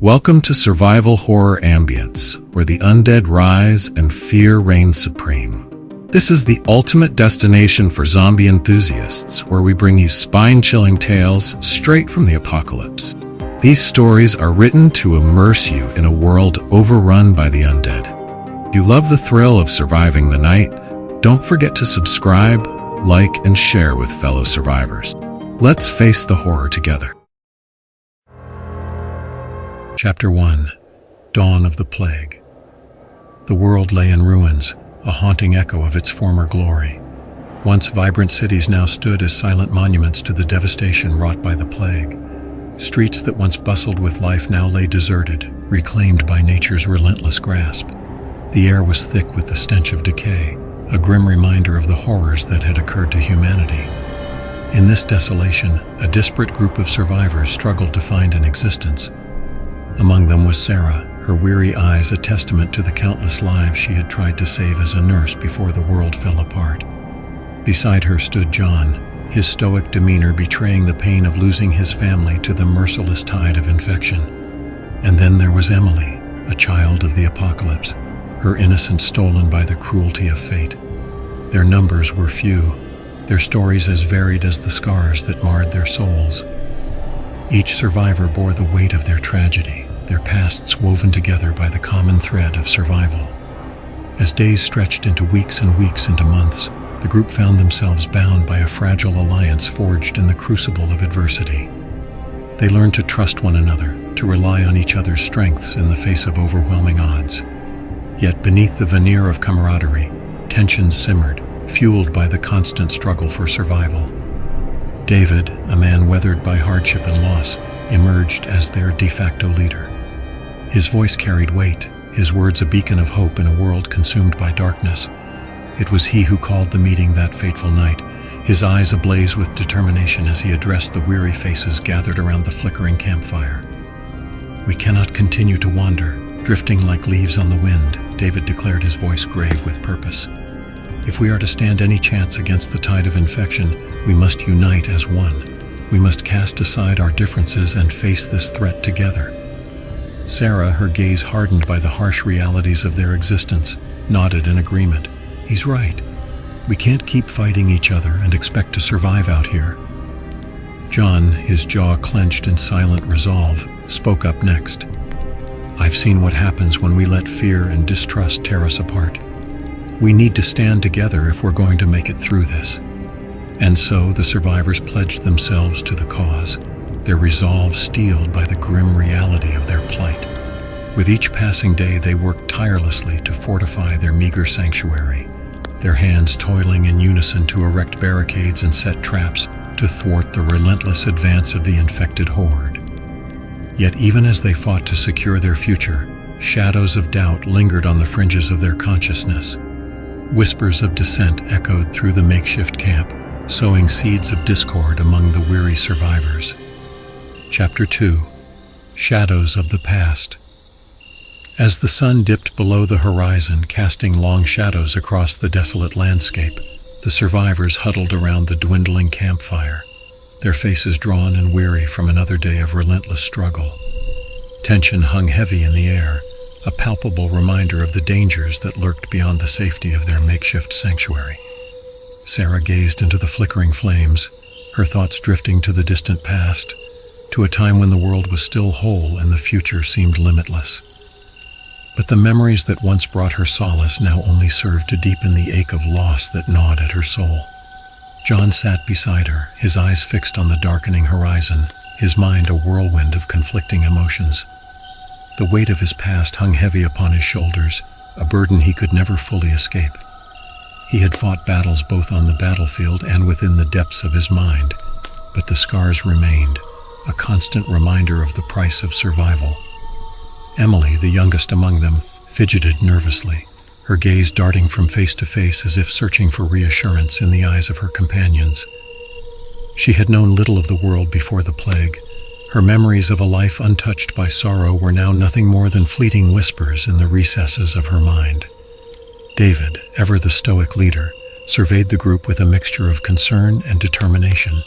Welcome to survival horror Ambience, where the undead rise and fear reigns supreme. This is the ultimate destination for zombie enthusiasts, where we bring you spine-chilling tales straight from the apocalypse. These stories are written to immerse you in a world overrun by the undead. You love the thrill of surviving the night? Don't forget to subscribe, like, and share with fellow survivors. Let's face the horror together. Chapter 1. Dawn of the Plague. The world lay in ruins, a haunting echo of its former glory. Once vibrant cities now stood as silent monuments to the devastation wrought by the plague. Streets that once bustled with life now lay deserted, reclaimed by nature's relentless grasp. The air was thick with the stench of decay, a grim reminder of the horrors that had occurred to humanity. In this desolation, a disparate group of survivors struggled to find an existence. Among them was Sarah, her weary eyes a testament to the countless lives she had tried to save as a nurse before the world fell apart. Beside her stood John, his stoic demeanor betraying the pain of losing his family to the merciless tide of infection. And then there was Emily, a child of the apocalypse, her innocence stolen by the cruelty of fate. Their numbers were few, their stories as varied as the scars that marred their souls. Each survivor bore the weight of their tragedy, their pasts woven together by the common thread of survival. As days stretched into weeks and weeks into months, the group found themselves bound by a fragile alliance forged in the crucible of adversity. They learned to trust one another, to rely on each other's strengths in the face of overwhelming odds. Yet beneath the veneer of camaraderie, tensions simmered, fueled by the constant struggle for survival. David, a man weathered by hardship and loss, emerged as their de facto leader. His voice carried weight, his words a beacon of hope in a world consumed by darkness. It was he who called the meeting that fateful night, his eyes ablaze with determination as he addressed the weary faces gathered around the flickering campfire. "We cannot continue to wander, drifting like leaves on the wind," David declared, his voice grave with purpose. "If we are to stand any chance against the tide of infection, we must unite as one. We must cast aside our differences and face this threat together." Sarah, her gaze hardened by the harsh realities of their existence, nodded in agreement. "He's right. We can't keep fighting each other and expect to survive out here." John, his jaw clenched in silent resolve, spoke up next. "I've seen what happens when we let fear and distrust tear us apart. We need to stand together if we're going to make it through this." And so the survivors pledged themselves to the cause, their resolve steeled by the grim reality of their plight. With each passing day, they worked tirelessly to fortify their meager sanctuary, their hands toiling in unison to erect barricades and set traps to thwart the relentless advance of the infected horde. Yet even as they fought to secure their future, shadows of doubt lingered on the fringes of their consciousness. Whispers of dissent echoed through the makeshift camp, sowing seeds of discord among the weary survivors. Chapter 2. Shadows of the Past. As the sun dipped below the horizon, casting long shadows across the desolate landscape, the survivors huddled around the dwindling campfire, their faces drawn and weary from another day of relentless struggle. Tension hung heavy in the air, a palpable reminder of the dangers that lurked beyond the safety of their makeshift sanctuary. Sarah gazed into the flickering flames, her thoughts drifting to the distant past, to a time when the world was still whole and the future seemed limitless. But the memories that once brought her solace now only served to deepen the ache of loss that gnawed at her soul. John sat beside her, his eyes fixed on the darkening horizon, his mind a whirlwind of conflicting emotions. The weight of his past hung heavy upon his shoulders, a burden he could never fully escape. He had fought battles both on the battlefield and within the depths of his mind, but the scars remained, a constant reminder of the price of survival. Emily, the youngest among them, fidgeted nervously, her gaze darting from face to face as if searching for reassurance in the eyes of her companions. She had known little of the world before the plague. Her memories of a life untouched by sorrow were now nothing more than fleeting whispers in the recesses of her mind. David, ever the stoic leader, surveyed the group with a mixture of concern and determination.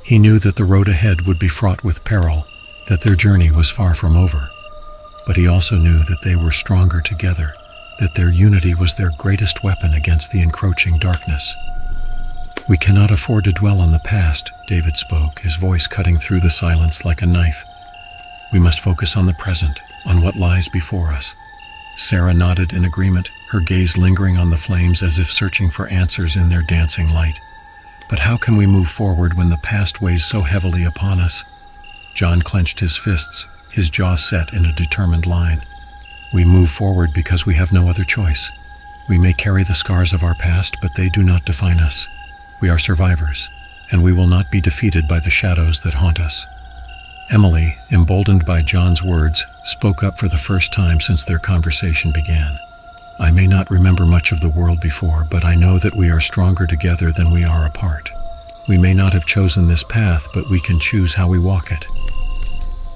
He knew that the road ahead would be fraught with peril, that their journey was far from over. But he also knew that they were stronger together, that their unity was their greatest weapon against the encroaching darkness. "We cannot afford to dwell on the past," David spoke, his voice cutting through the silence like a knife. "We must focus on the present, on what lies before us." Sarah nodded in agreement, her gaze lingering on the flames as if searching for answers in their dancing light. "But how can we move forward when the past weighs so heavily upon us?" John clenched his fists, his jaw set in a determined line. "We move forward because we have no other choice. We may carry the scars of our past, but they do not define us. We are survivors, and we will not be defeated by the shadows that haunt us." Emily, emboldened by John's words, spoke up for the first time since their conversation began. "I may not remember much of the world before, but I know that we are stronger together than we are apart. We may not have chosen this path, but we can choose how we walk it."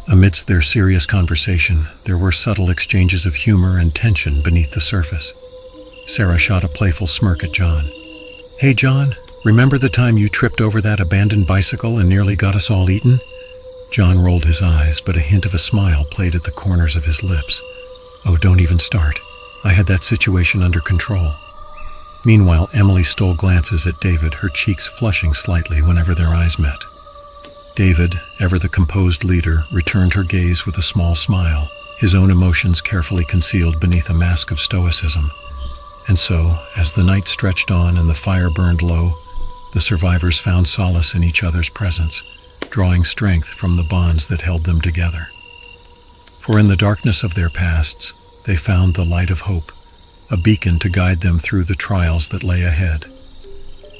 Amidst their serious conversation, there were subtle exchanges of humor and tension beneath the surface. Sarah shot a playful smirk at John. "Hey John, remember the time you tripped over that abandoned bicycle and nearly got us all eaten?" John rolled his eyes, but a hint of a smile played at the corners of his lips. "Oh, don't even start. I had that situation under control." Meanwhile, Emily stole glances at David, her cheeks flushing slightly whenever their eyes met. David, ever the composed leader, returned her gaze with a small smile, his own emotions carefully concealed beneath a mask of stoicism. And so, as the night stretched on and the fire burned low, the survivors found solace in each other's presence, drawing strength from the bonds that held them together. For in the darkness of their pasts, they found the light of hope, a beacon to guide them through the trials that lay ahead.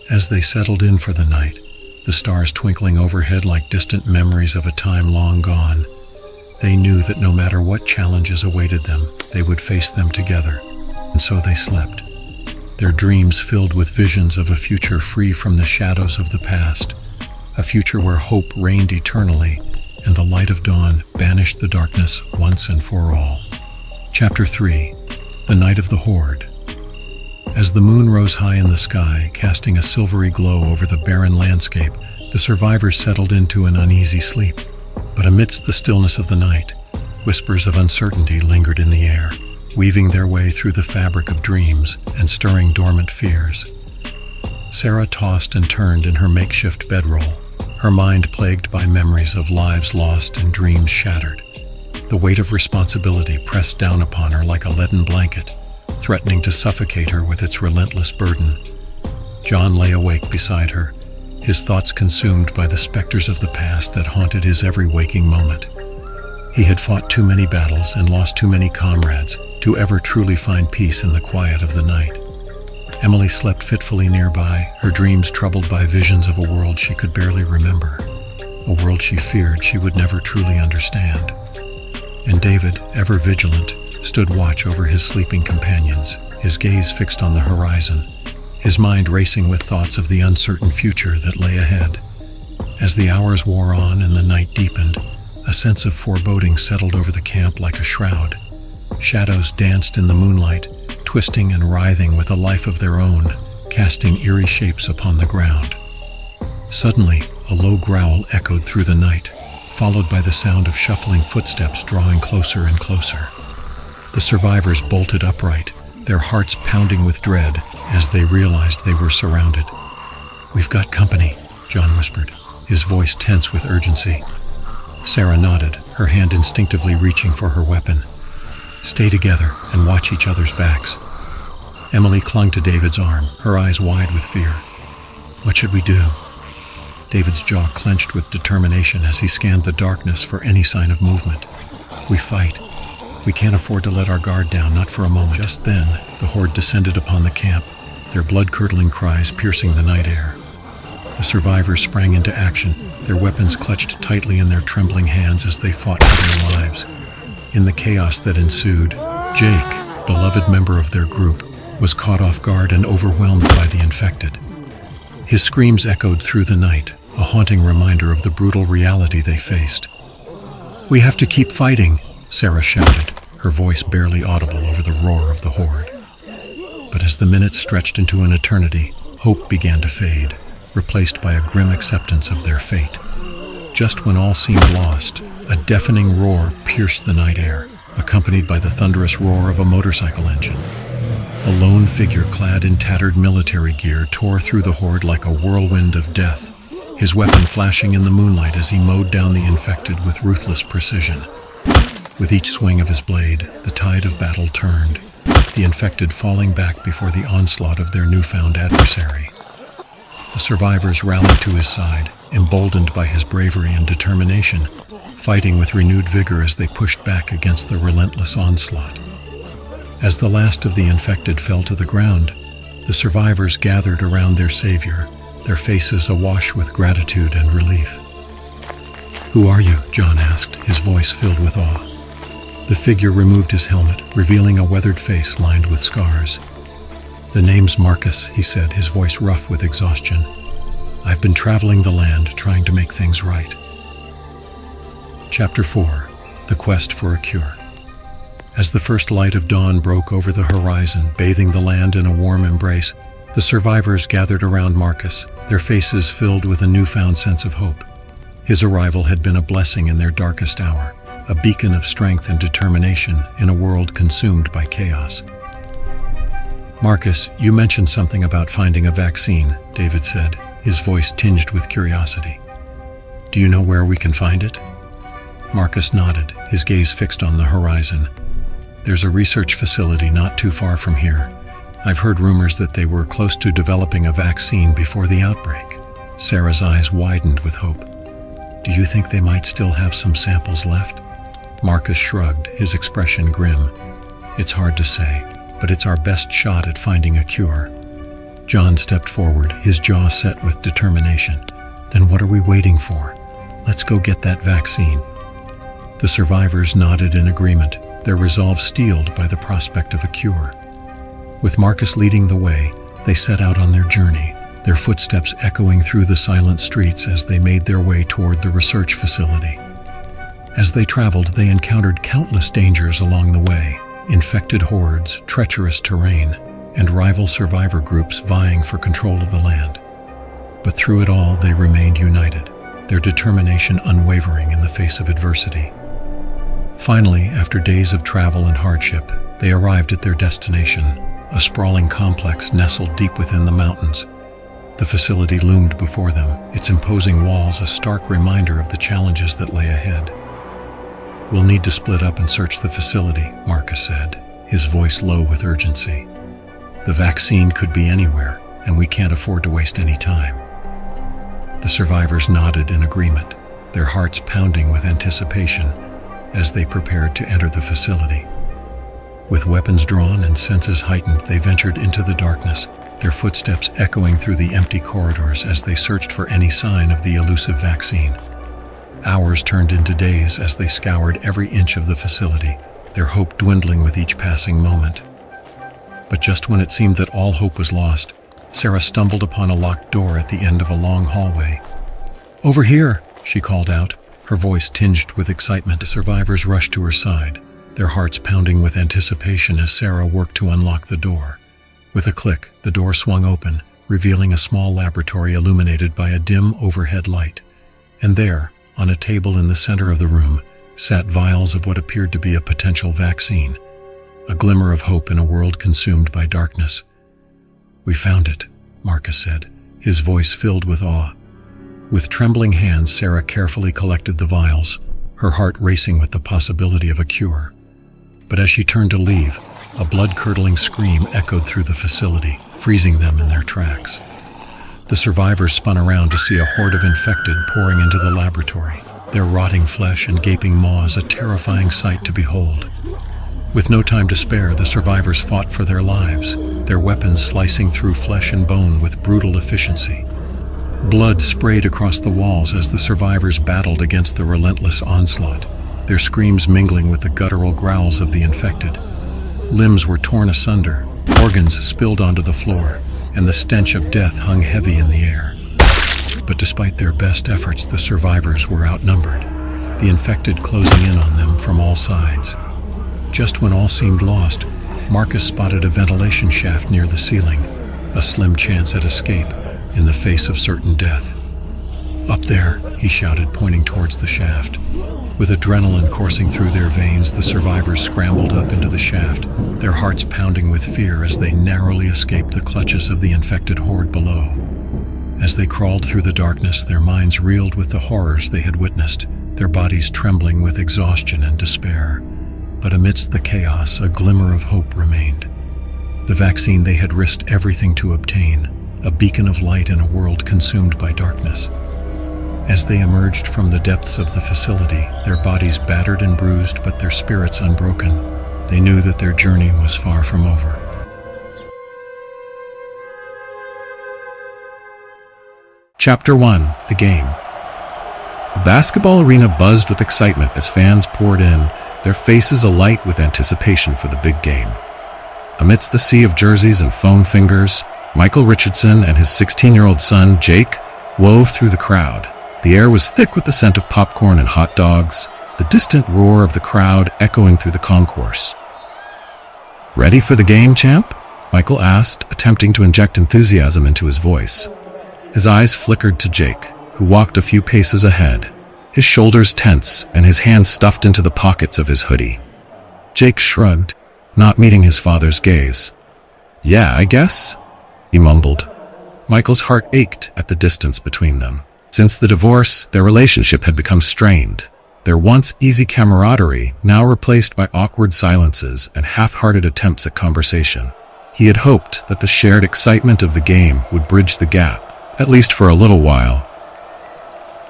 As they settled in for the night, the stars twinkling overhead like distant memories of a time long gone, they knew that no matter what challenges awaited them, they would face them together. And so they slept, their dreams filled with visions of a future free from the shadows of the past, a future where hope reigned eternally and the light of dawn banished the darkness once and for all. Chapter 3. The Night of the Horde. As the moon rose high in the sky, casting a silvery glow over the barren landscape, the survivors settled into an uneasy sleep. But amidst the stillness of the night, whispers of uncertainty lingered in the air, weaving their way through the fabric of dreams and stirring dormant fears. Sarah tossed and turned in her makeshift bedroll, her mind plagued by memories of lives lost and dreams shattered. The weight of responsibility pressed down upon her like a leaden blanket, threatening to suffocate her with its relentless burden. John lay awake beside her, his thoughts consumed by the specters of the past that haunted his every waking moment. He had fought too many battles and lost too many comrades to ever truly find peace in the quiet of the night. Emily slept fitfully nearby, her dreams troubled by visions of a world she could barely remember, a world she feared she would never truly understand. And David, ever vigilant, stood watch over his sleeping companions, his gaze fixed on the horizon, his mind racing with thoughts of the uncertain future that lay ahead. As the hours wore on and the night deepened, a sense of foreboding settled over the camp like a shroud. Shadows danced in the moonlight, twisting and writhing with a life of their own, casting eerie shapes upon the ground. Suddenly, a low growl echoed through the night, followed by the sound of shuffling footsteps drawing closer and closer. The survivors bolted upright, their hearts pounding with dread as they realized they were surrounded. "We've got company," John whispered, his voice tense with urgency. Sarah nodded, her hand instinctively reaching for her weapon. "Stay together and watch each other's backs." Emily clung to David's arm, her eyes wide with fear. "What should we do?" David's jaw clenched with determination as he scanned the darkness for any sign of movement. "We fight. We can't afford to let our guard down, not for a moment." Just then, the horde descended upon the camp, their blood-curdling cries piercing the night air. The survivors sprang into action, their weapons clutched tightly in their trembling hands as they fought for their lives. In the chaos that ensued, Jake, beloved member of their group, was caught off guard and overwhelmed by the infected. His screams echoed through the night, a haunting reminder of the brutal reality they faced. "We have to keep fighting," Sarah shouted, her voice barely audible over the roar of the horde. But as the minutes stretched into an eternity, hope began to fade, replaced by a grim acceptance of their fate. Just when all seemed lost, A deafening roar pierced the night air, accompanied by the thunderous roar of a motorcycle engine. A lone figure clad in tattered military gear tore through the horde like a whirlwind of death, his weapon flashing in the moonlight as he mowed down the infected with ruthless precision. With each swing of his blade, the tide of battle turned, the infected falling back before the onslaught of their newfound adversary. The survivors rallied to his side, emboldened by his bravery and determination, fighting with renewed vigor as they pushed back against the relentless onslaught. As the last of the infected fell to the ground, the survivors gathered around their savior, their faces awash with gratitude and relief. "Who are you?" John asked, his voice filled with awe. The figure removed his helmet, revealing a weathered face lined with scars. "The name's Marcus," he said, his voice rough with exhaustion. "I've been traveling the land trying to make things right." Chapter 4. The Quest for a Cure. As the first light of dawn broke over the horizon, bathing the land in a warm embrace, the survivors gathered around Marcus, their faces filled with a newfound sense of hope. His arrival had been a blessing in their darkest hour, a beacon of strength and determination in a world consumed by chaos. "Marcus, you mentioned something about finding a vaccine," David said, his voice tinged with curiosity. "Do you know where we can find it?" Marcus nodded, his gaze fixed on the horizon. "There's a research facility not too far from here. I've heard rumors that they were close to developing a vaccine before the outbreak." Sarah's eyes widened with hope. "Do you think they might still have some samples left?" Marcus shrugged, his expression grim. "It's hard to say, but it's our best shot at finding a cure." John stepped forward, his jaw set with determination. "Then what are we waiting for? Let's go get that vaccine." The survivors nodded in agreement, their resolve steeled by the prospect of a cure. With Marcus leading the way, they set out on their journey, their footsteps echoing through the silent streets as they made their way toward the research facility. As they traveled, they encountered countless dangers along the way, infected hordes, treacherous terrain, and rival survivor groups vying for control of the land. But through it all, they remained united, their determination unwavering in the face of adversity. Finally, after days of travel and hardship, they arrived at their destination, a sprawling complex nestled deep within the mountains. The facility loomed before them, its imposing walls a stark reminder of the challenges that lay ahead. "We'll need to split up and search the facility," Marcus said, his voice low with urgency. "The vaccine could be anywhere, and we can't afford to waste any time." The survivors nodded in agreement, their hearts pounding with anticipation as they prepared to enter the facility. With weapons drawn and senses heightened, they ventured into the darkness, their footsteps echoing through the empty corridors as they searched for any sign of the elusive vaccine. Hours turned into days as they scoured every inch of the facility, their hope dwindling with each passing moment. But just when it seemed that all hope was lost, Sarah stumbled upon a locked door at the end of a long hallway. "Over here!" she called out, her voice tinged with excitement. The survivors rushed to her side, their hearts pounding with anticipation as Sarah worked to unlock the door. With a click, the door swung open, revealing a small laboratory illuminated by a dim overhead light. And there, on a table in the center of the room, sat vials of what appeared to be a potential vaccine, a glimmer of hope in a world consumed by darkness. "We found it," Marcus said, his voice filled with awe. With trembling hands, Sarah carefully collected the vials, her heart racing with the possibility of a cure. But as she turned to leave, a blood-curdling scream echoed through the facility, freezing them in their tracks. The survivors spun around to see a horde of infected pouring into the laboratory, their rotting flesh and gaping maws a terrifying sight to behold. With no time to spare, the survivors fought for their lives, their weapons slicing through flesh and bone with brutal efficiency. Blood sprayed across the walls as the survivors battled against the relentless onslaught, their screams mingling with the guttural growls of the infected. Limbs were torn asunder, organs spilled onto the floor, and the stench of death hung heavy in the air. But despite their best efforts, the survivors were outnumbered, the infected closing in on them from all sides. Just when all seemed lost, Marcus spotted a ventilation shaft near the ceiling, a slim chance at escape in the face of certain death. Up there, he shouted, pointing towards the shaft. With adrenaline coursing through their veins, the survivors scrambled up into the shaft, their hearts pounding with fear as they narrowly escaped the clutches of the infected horde below. As they crawled through the darkness, their minds reeled with the horrors they had witnessed, their bodies trembling with exhaustion and despair. But amidst the chaos, a glimmer of hope remained. The vaccine they had risked everything to obtain, a beacon of light in a world consumed by darkness. As they emerged from the depths of the facility, their bodies battered and bruised, but their spirits unbroken, they knew that their journey was far from over. Chapter 1: The Game. The basketball arena buzzed with excitement as fans poured in, their faces alight with anticipation for the big game. Amidst the sea of jerseys and foam fingers, Michael Richardson and his 16-year-old son, Jake, wove through the crowd. The air was thick with the scent of popcorn and hot dogs, the distant roar of the crowd echoing through the concourse. "Ready for the game, champ?" Michael asked, attempting to inject enthusiasm into his voice. His eyes flickered to Jake, who walked a few paces ahead, his shoulders tense and his hands stuffed into the pockets of his hoodie. Jake shrugged, not meeting his father's gaze. "Yeah, I guess," he mumbled. Michael's heart ached at the distance between them. Since the divorce, their relationship had become strained, their once easy camaraderie now replaced by awkward silences and half-hearted attempts at conversation. He had hoped that the shared excitement of the game would bridge the gap, at least for a little while.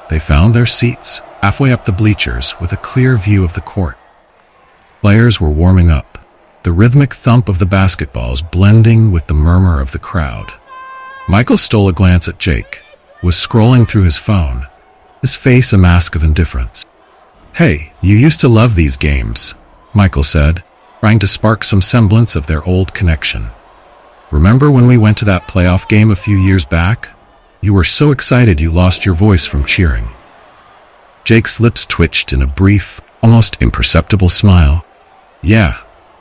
They found their seats, halfway up the bleachers, with a clear view of the court. Players were warming up, the rhythmic thump of the basketballs blending with the murmur of the crowd. Michael stole a glance at Jake, was scrolling through his phone, his face a mask of indifference. "Hey, you used to love these games," Michael said, trying to spark some semblance of their old connection. "Remember when we went to that playoff game a few years back? You were so excited you lost your voice from cheering." Jake's lips twitched in a brief, almost imperceptible smile. "Yeah,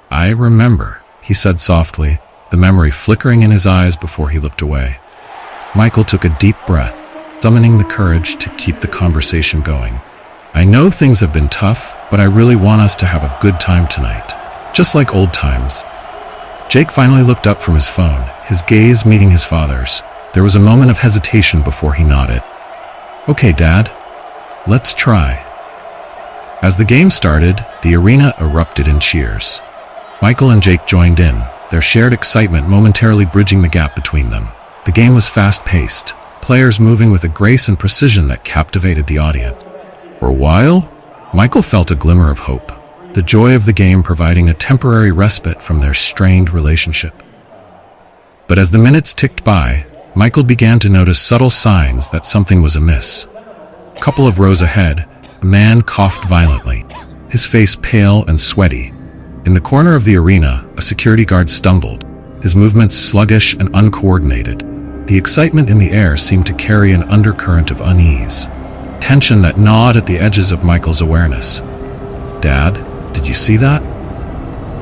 I remember," he said softly, the memory flickering in his eyes before he looked away. Michael took a deep breath, summoning the courage to keep the conversation going. "I know things have been tough, but I really want us to have a good time tonight. Just like old times." Jake finally looked up from his phone, his gaze meeting his father's. There was a moment of hesitation before he nodded. "Okay, Dad, let's try." As the game started, the arena erupted in cheers. Michael and Jake joined in, their shared excitement momentarily bridging the gap between them. The game was fast-paced, players moving with a grace and precision that captivated the audience. For a while, Michael felt a glimmer of hope, the joy of the game providing a temporary respite from their strained relationship. But as the minutes ticked by, Michael began to notice subtle signs that something was amiss. A couple of rows ahead, a man coughed violently, his face pale and sweaty. In the corner of the arena, a security guard stumbled, his movements sluggish and uncoordinated. The excitement in the air seemed to carry an undercurrent of unease, tension that gnawed at the edges of Michael's awareness. "Dad, did you see that?"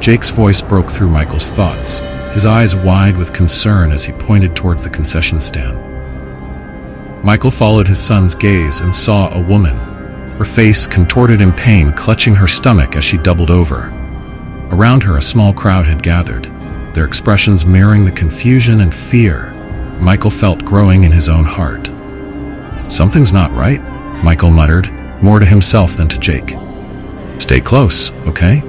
Jake's voice broke through Michael's thoughts, his eyes wide with concern as he pointed towards the concession stand. Michael followed his son's gaze and saw a woman, her face contorted in pain, clutching her stomach as she doubled over. Around her, a small crowd had gathered, their expressions mirroring the confusion and fear Michael felt growing in his own heart. "Something's not right," Michael muttered, more to himself than to Jake. "Stay close, okay?"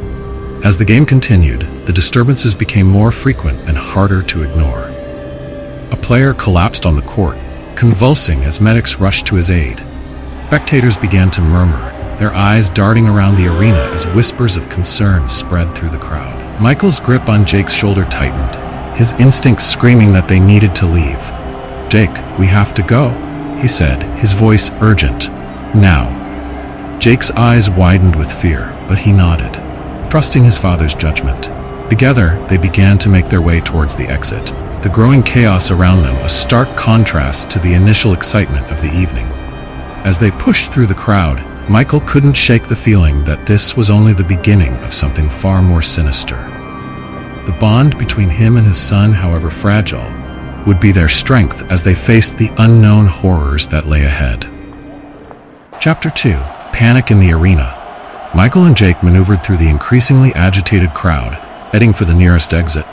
As the game continued, the disturbances became more frequent and harder to ignore. A player collapsed on the court, convulsing as medics rushed to his aid. Spectators began to murmur, their eyes darting around the arena as whispers of concern spread through the crowd. Michael's grip on Jake's shoulder tightened, his instincts screaming that they needed to leave. "Jake, we have to go," he said, his voice urgent. "Now." Jake's eyes widened with fear, but he nodded, trusting his father's judgment. Together, they began to make their way towards the exit, the growing chaos around them a stark contrast to the initial excitement of the evening. As they pushed through the crowd, Michael couldn't shake the feeling that this was only the beginning of something far more sinister. The bond between him and his son, however fragile, would be their strength as they faced the unknown horrors that lay ahead. Chapter 2. Panic in the Arena. Michael and Jake maneuvered through the increasingly agitated crowd, heading for the nearest exit.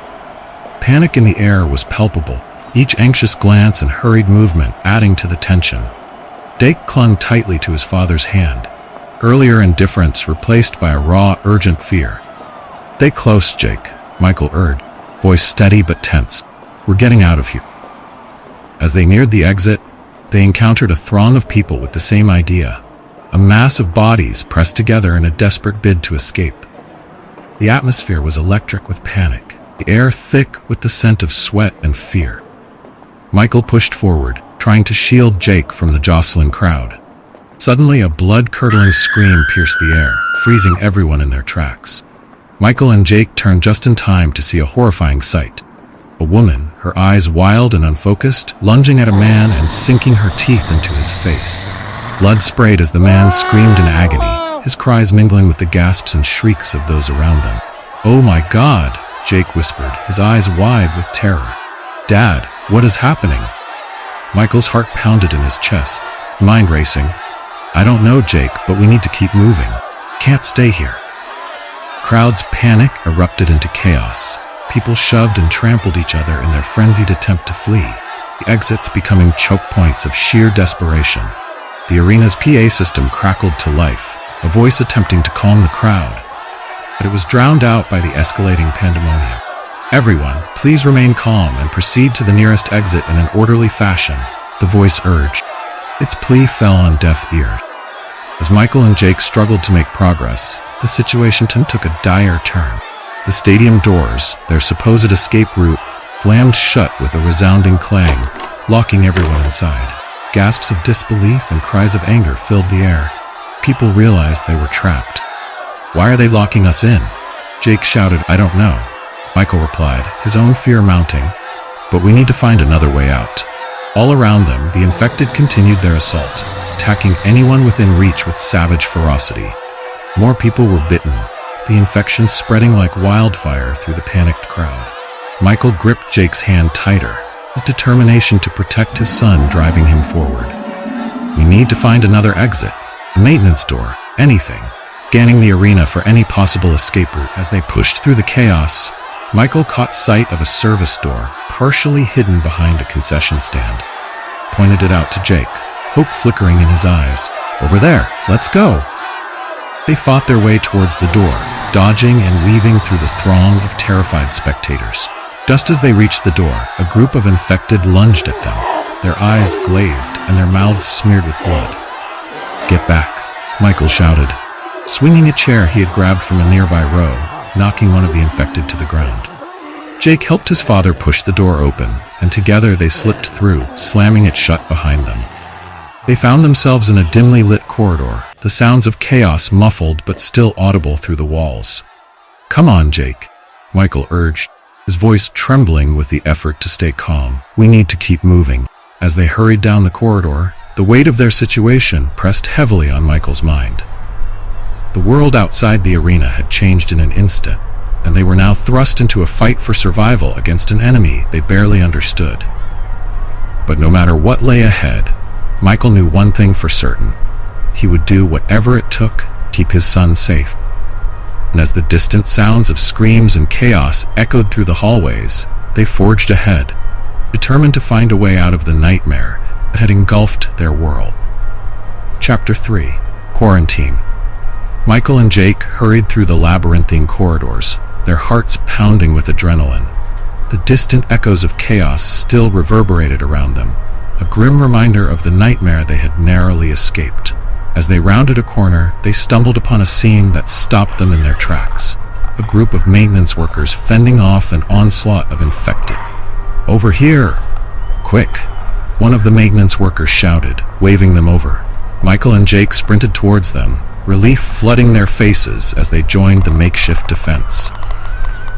Panic in the air was palpable, each anxious glance and hurried movement adding to the tension. Jake clung tightly to his father's hand, earlier indifference replaced by a raw, urgent fear. "Stay close, Jake," Michael urged, voice steady but tense. "We're getting out of here." As they neared the exit, they encountered a throng of people with the same idea, a mass of bodies pressed together in a desperate bid to escape. The atmosphere was electric with panic, the air thick with the scent of sweat and fear. Michael pushed forward, trying to shield Jake from the jostling crowd. Suddenly, a blood-curdling scream pierced the air, freezing everyone in their tracks. Michael and Jake turned just in time to see a horrifying sight. A woman, her eyes wild and unfocused, lunging at a man and sinking her teeth into his face. Blood sprayed as the man screamed in agony, his cries mingling with the gasps and shrieks of those around them. "Oh my God," Jake whispered, his eyes wide with terror. "Dad, what is happening?" Michael's heart pounded in his chest, mind racing. "I don't know, Jake, but we need to keep moving. Can't stay here." Crowd's panic erupted into chaos. People shoved and trampled each other in their frenzied attempt to flee, the exits becoming choke points of sheer desperation. The arena's PA system crackled to life, a voice attempting to calm the crowd, but it was drowned out by the escalating pandemonium. "Everyone, please remain calm and proceed to the nearest exit in an orderly fashion," the voice urged. Its plea fell on deaf ears. As Michael and Jake struggled to make progress, the situation took a dire turn. The stadium doors, their supposed escape route, slammed shut with a resounding clang, locking everyone inside. Gasps of disbelief and cries of anger filled the air. People realized they were trapped. "Why are they locking us in?" Jake shouted. "I don't know," Michael replied, his own fear mounting. "But we need to find another way out." All around them, the infected continued their assault, attacking anyone within reach with savage ferocity. More people were bitten, the infection spreading like wildfire through the panicked crowd. Michael gripped Jake's hand tighter, his determination to protect his son driving him forward. "We need to find another exit, a maintenance door, anything," scanning the arena for any possible escape route. As they pushed through the chaos, Michael caught sight of a service door, partially hidden behind a concession stand. Pointed it out to Jake, hope flickering in his eyes. "Over there, let's go." They fought their way towards the door, dodging and weaving through the throng of terrified spectators. Just as they reached the door, a group of infected lunged at them, their eyes glazed and their mouths smeared with blood. "Get back," Michael shouted, swinging a chair he had grabbed from a nearby row, knocking one of the infected to the ground. Jake helped his father push the door open, and together they slipped through, slamming it shut behind them. They found themselves in a dimly lit corridor, the sounds of chaos muffled but still audible through the walls. "Come on, Jake," Michael urged, his voice trembling with the effort to stay calm. "We need to keep moving." As they hurried down the corridor, the weight of their situation pressed heavily on Michael's mind. The world outside the arena had changed in an instant, and they were now thrust into a fight for survival against an enemy they barely understood. But no matter what lay ahead, Michael knew one thing for certain. He would do whatever it took to keep his son safe. And as the distant sounds of screams and chaos echoed through the hallways, they forged ahead, determined to find a way out of the nightmare that had engulfed their world. Chapter 3. Quarantine. Michael and Jake hurried through the labyrinthine corridors, their hearts pounding with adrenaline. The distant echoes of chaos still reverberated around them, a grim reminder of the nightmare they had narrowly escaped. As they rounded a corner, they stumbled upon a scene that stopped them in their tracks. A group of maintenance workers fending off an onslaught of infected. "Over here! Quick!" one of the maintenance workers shouted, waving them over. Michael and Jake sprinted towards them, relief flooding their faces as they joined the makeshift defense.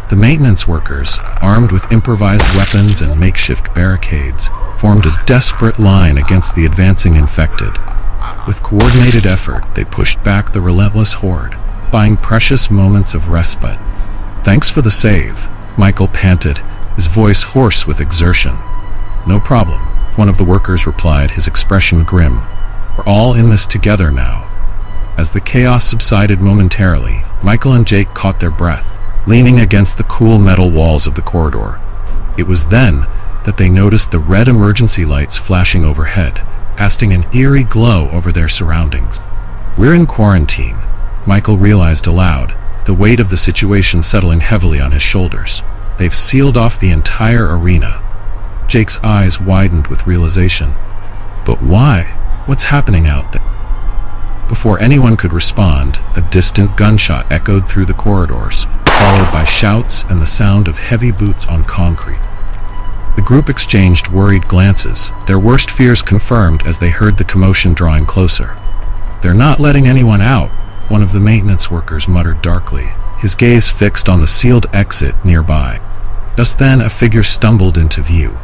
The maintenance workers, armed with improvised weapons and makeshift barricades, formed a desperate line against the advancing infected. With coordinated effort, they pushed back the relentless horde, buying precious moments of respite. "Thanks for the save," Michael panted, his voice hoarse with exertion. "No problem," one of the workers replied, his expression grim. We're all in this together now. As the chaos subsided momentarily, Michael and Jake caught their breath, leaning against the cool metal walls of the corridor. It was then that they noticed the red emergency lights flashing overhead, casting an eerie glow over their surroundings. "We're in quarantine," Michael realized aloud, the weight of the situation settling heavily on his shoulders. "They've sealed off the entire arena." Jake's eyes widened with realization. "But why? What's happening out there?" Before anyone could respond, a distant gunshot echoed through the corridors, followed by shouts and the sound of heavy boots on concrete. The group exchanged worried glances, their worst fears confirmed as they heard the commotion drawing closer. "They're not letting anyone out," one of the maintenance workers muttered darkly, his gaze fixed on the sealed exit nearby. Just then, a figure stumbled into view.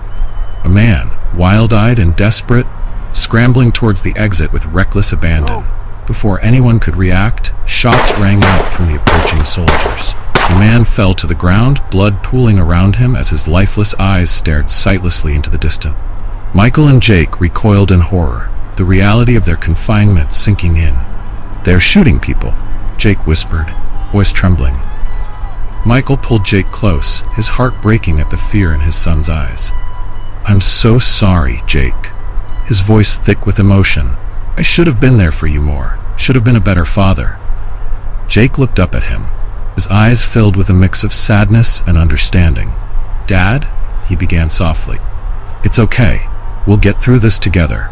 A man, wild-eyed and desperate, scrambling towards the exit with reckless abandon. Before anyone could react, shots rang out from the approaching soldiers. The man fell to the ground, blood pooling around him as his lifeless eyes stared sightlessly into the distance. Michael and Jake recoiled in horror, the reality of their confinement sinking in. "They're shooting people," Jake whispered, voice trembling. Michael pulled Jake close, his heart breaking at the fear in his son's eyes. "I'm so sorry, Jake," his voice thick with emotion. "I should have been there for you more, should have been a better father." Jake looked up at him, his eyes filled with a mix of sadness and understanding. "Dad," he began softly. "It's okay. We'll get through this together."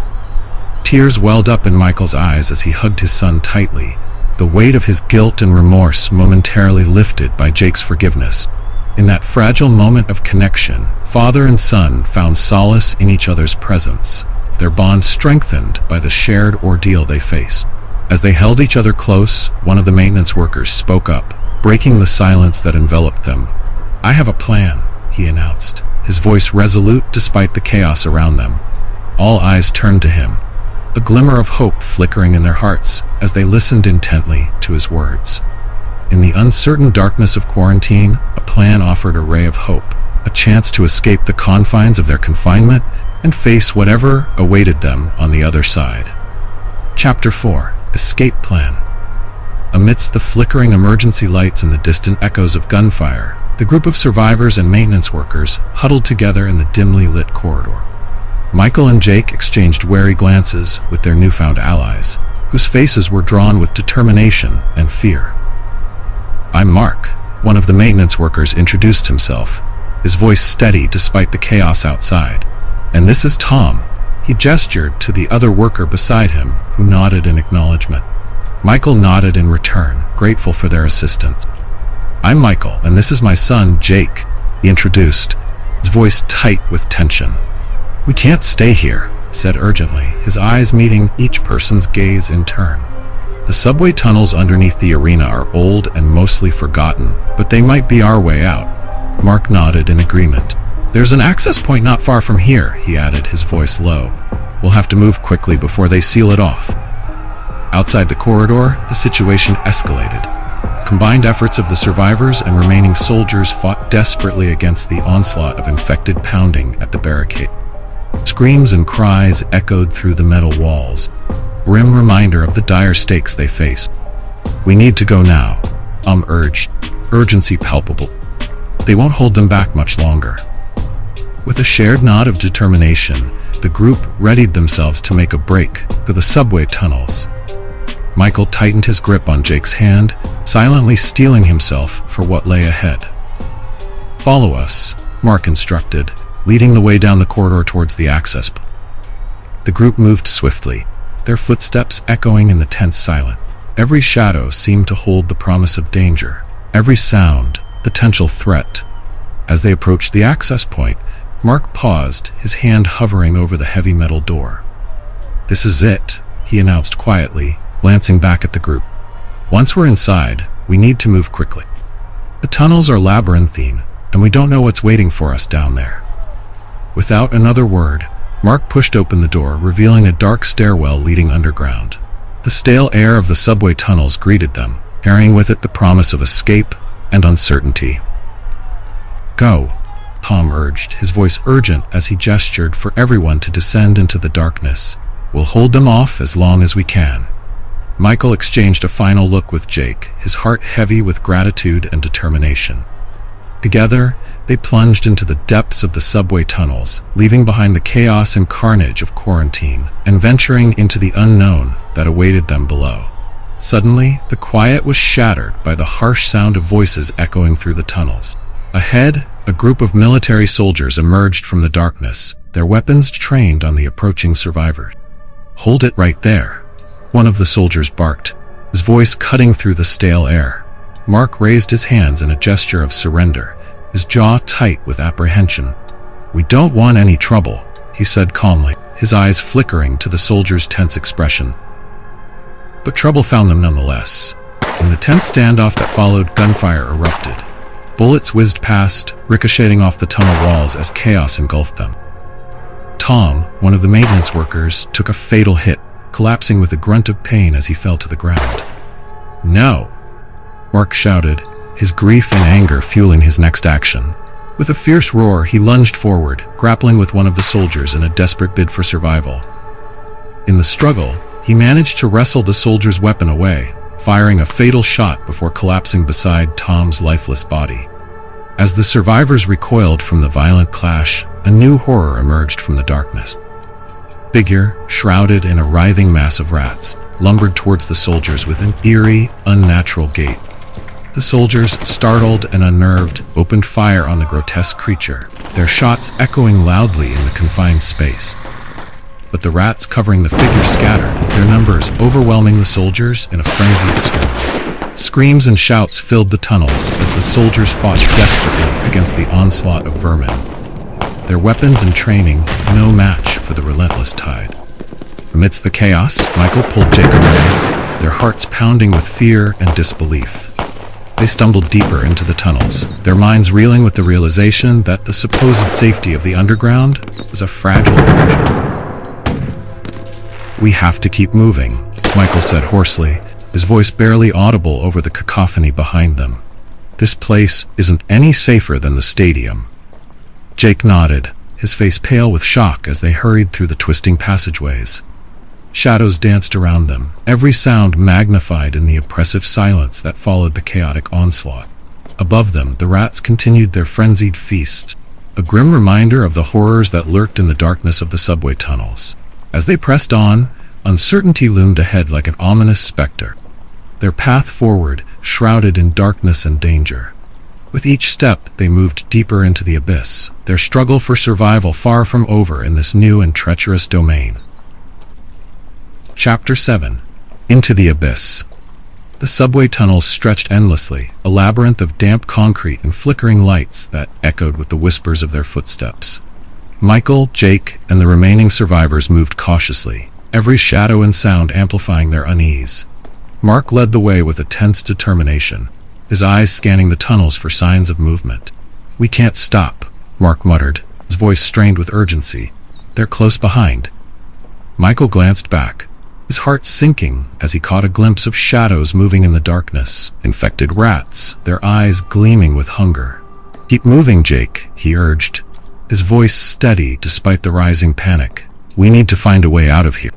Tears welled up in Michael's eyes as he hugged his son tightly, the weight of his guilt and remorse momentarily lifted by Jake's forgiveness. In that fragile moment of connection, father and son found solace in each other's presence, their bond strengthened by the shared ordeal they faced. As they held each other close, one of the maintenance workers spoke up, breaking the silence that enveloped them. "I have a plan," he announced, his voice resolute despite the chaos around them. All eyes turned to him, a glimmer of hope flickering in their hearts as they listened intently to his words. In the uncertain darkness of quarantine, a plan offered a ray of hope, a chance to escape the confines of their confinement and face whatever awaited them on the other side. Chapter 4: Escape Plan. Amidst the flickering emergency lights and the distant echoes of gunfire, the group of survivors and maintenance workers huddled together in the dimly lit corridor. Michael and Jake exchanged wary glances with their newfound allies, whose faces were drawn with determination and fear. "I'm Mark," one of the maintenance workers introduced himself, his voice steady despite the chaos outside. "And this is Tom." He gestured to the other worker beside him, who nodded in acknowledgement. Michael nodded in return, grateful for their assistance. "I'm Michael, and this is my son, Jake," he introduced, his voice tight with tension. "We can't stay here," he said urgently, his eyes meeting each person's gaze in turn. "The subway tunnels underneath the arena are old and mostly forgotten, but they might be our way out." Mark nodded in agreement. "There's an access point not far from here," he added, his voice low. "We'll have to move quickly before they seal it off." Outside the corridor, the situation escalated. Combined efforts of the survivors and remaining soldiers fought desperately against the onslaught of infected pounding at the barricade. Screams and cries echoed through the metal walls, grim reminder of the dire stakes they faced. "We need to go now," urged, urgency palpable. They won't hold them back much longer. With a shared nod of determination, the group readied themselves to make a break for the subway tunnels. Michael tightened his grip on Jake's hand, silently steeling himself for what lay ahead. "Follow us," Mark instructed, leading the way down the corridor towards the access point. The group moved swiftly, their footsteps echoing in the tense silence. Every shadow seemed to hold the promise of danger, every sound, potential threat. As they approached the access point, Mark paused, his hand hovering over the heavy metal door. "This is it," he announced quietly, glancing back at the group. "Once we're inside, we need to move quickly. The tunnels are labyrinthine, and we don't know what's waiting for us down there." Without another word, Mark pushed open the door, revealing a dark stairwell leading underground. The stale air of the subway tunnels greeted them, carrying with it the promise of escape and uncertainty. "Go," Tom urged, his voice urgent as he gestured for everyone to descend into the darkness, We'll hold them off as long as we can." Michael exchanged a final look with Jake, his heart heavy with gratitude and determination. Together, they plunged into the depths of the subway tunnels, leaving behind the chaos and carnage of quarantine, and venturing into the unknown that awaited them below. Suddenly, the quiet was shattered by the harsh sound of voices echoing through the tunnels. Ahead, a group of military soldiers emerged from the darkness, their weapons trained on the approaching survivors. "Hold it right there," one of the soldiers barked, his voice cutting through the stale air. Mark raised his hands in a gesture of surrender, his jaw tight with apprehension. "We don't want any trouble," he said calmly, his eyes flickering to the soldier's tense expression. But trouble found them nonetheless. In the tense standoff that followed, gunfire erupted. Bullets whizzed past, ricocheting off the tunnel walls as chaos engulfed them. Tom, one of the maintenance workers, took a fatal hit, collapsing with a grunt of pain as he fell to the ground. "No!" Mark shouted, his grief and anger fueling his next action. With a fierce roar, he lunged forward, grappling with one of the soldiers in a desperate bid for survival. In the struggle, he managed to wrestle the soldier's weapon away, firing a fatal shot before collapsing beside Tom's lifeless body. As the survivors recoiled from the violent clash, a new horror emerged from the darkness. A figure, shrouded in a writhing mass of rats, lumbered towards the soldiers with an eerie, unnatural gait. The soldiers, startled and unnerved, opened fire on the grotesque creature, their shots echoing loudly in the confined space. But the rats covering the figure scattered, their numbers overwhelming the soldiers in a frenzied storm. Screams and shouts filled the tunnels as the soldiers fought desperately against the onslaught of vermin. Their weapons and training no match for the relentless tide. Amidst the chaos, Michael pulled Jake away, their hearts pounding with fear and disbelief. They stumbled deeper into the tunnels, their minds reeling with the realization that the supposed safety of the underground was a fragile illusion. "We have to keep moving," Michael said hoarsely, his voice barely audible over the cacophony behind them. "This place isn't any safer than the stadium." Jake nodded, his face pale with shock as they hurried through the twisting passageways. Shadows danced around them, every sound magnified in the oppressive silence that followed the chaotic onslaught. Above them, the rats continued their frenzied feast, a grim reminder of the horrors that lurked in the darkness of the subway tunnels. As they pressed on, uncertainty loomed ahead like an ominous specter, their path forward shrouded in darkness and danger. With each step, they moved deeper into the abyss, their struggle for survival far from over in this new and treacherous domain. Chapter 7. Into the Abyss. The subway tunnels stretched endlessly, a labyrinth of damp concrete and flickering lights that echoed with the whispers of their footsteps. Michael, Jake, and the remaining survivors moved cautiously, every shadow and sound amplifying their unease. Mark led the way with a tense determination, his eyes scanning the tunnels for signs of movement. "We can't stop," Mark muttered, his voice strained with urgency. "They're close behind." Michael glanced back, his heart sinking as he caught a glimpse of shadows moving in the darkness, infected rats, their eyes gleaming with hunger. "Keep moving, Jake," he urged, his voice steady despite the rising panic. "We need to find a way out of here."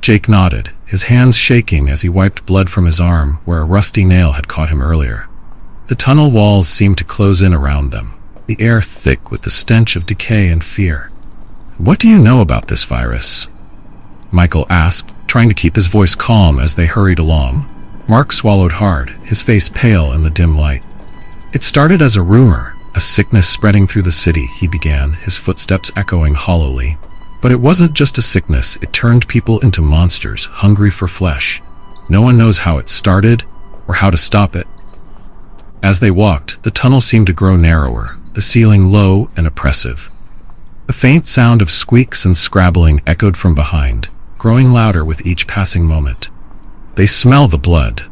Jake nodded, his hands shaking as he wiped blood from his arm where a rusty nail had caught him earlier. The tunnel walls seemed to close in around them, the air thick with the stench of decay and fear. "What do you know about this virus?" Michael asked, trying to keep his voice calm as they hurried along. Mark swallowed hard, his face pale in the dim light. "It started as a rumor, a sickness spreading through the city," he began, his footsteps echoing hollowly. "But it wasn't just a sickness, it turned people into monsters, hungry for flesh. No one knows how it started, or how to stop it." As they walked, the tunnel seemed to grow narrower, the ceiling low and oppressive. A faint sound of squeaks and scrabbling echoed from behind, growing louder with each passing moment. "They smell the blood,"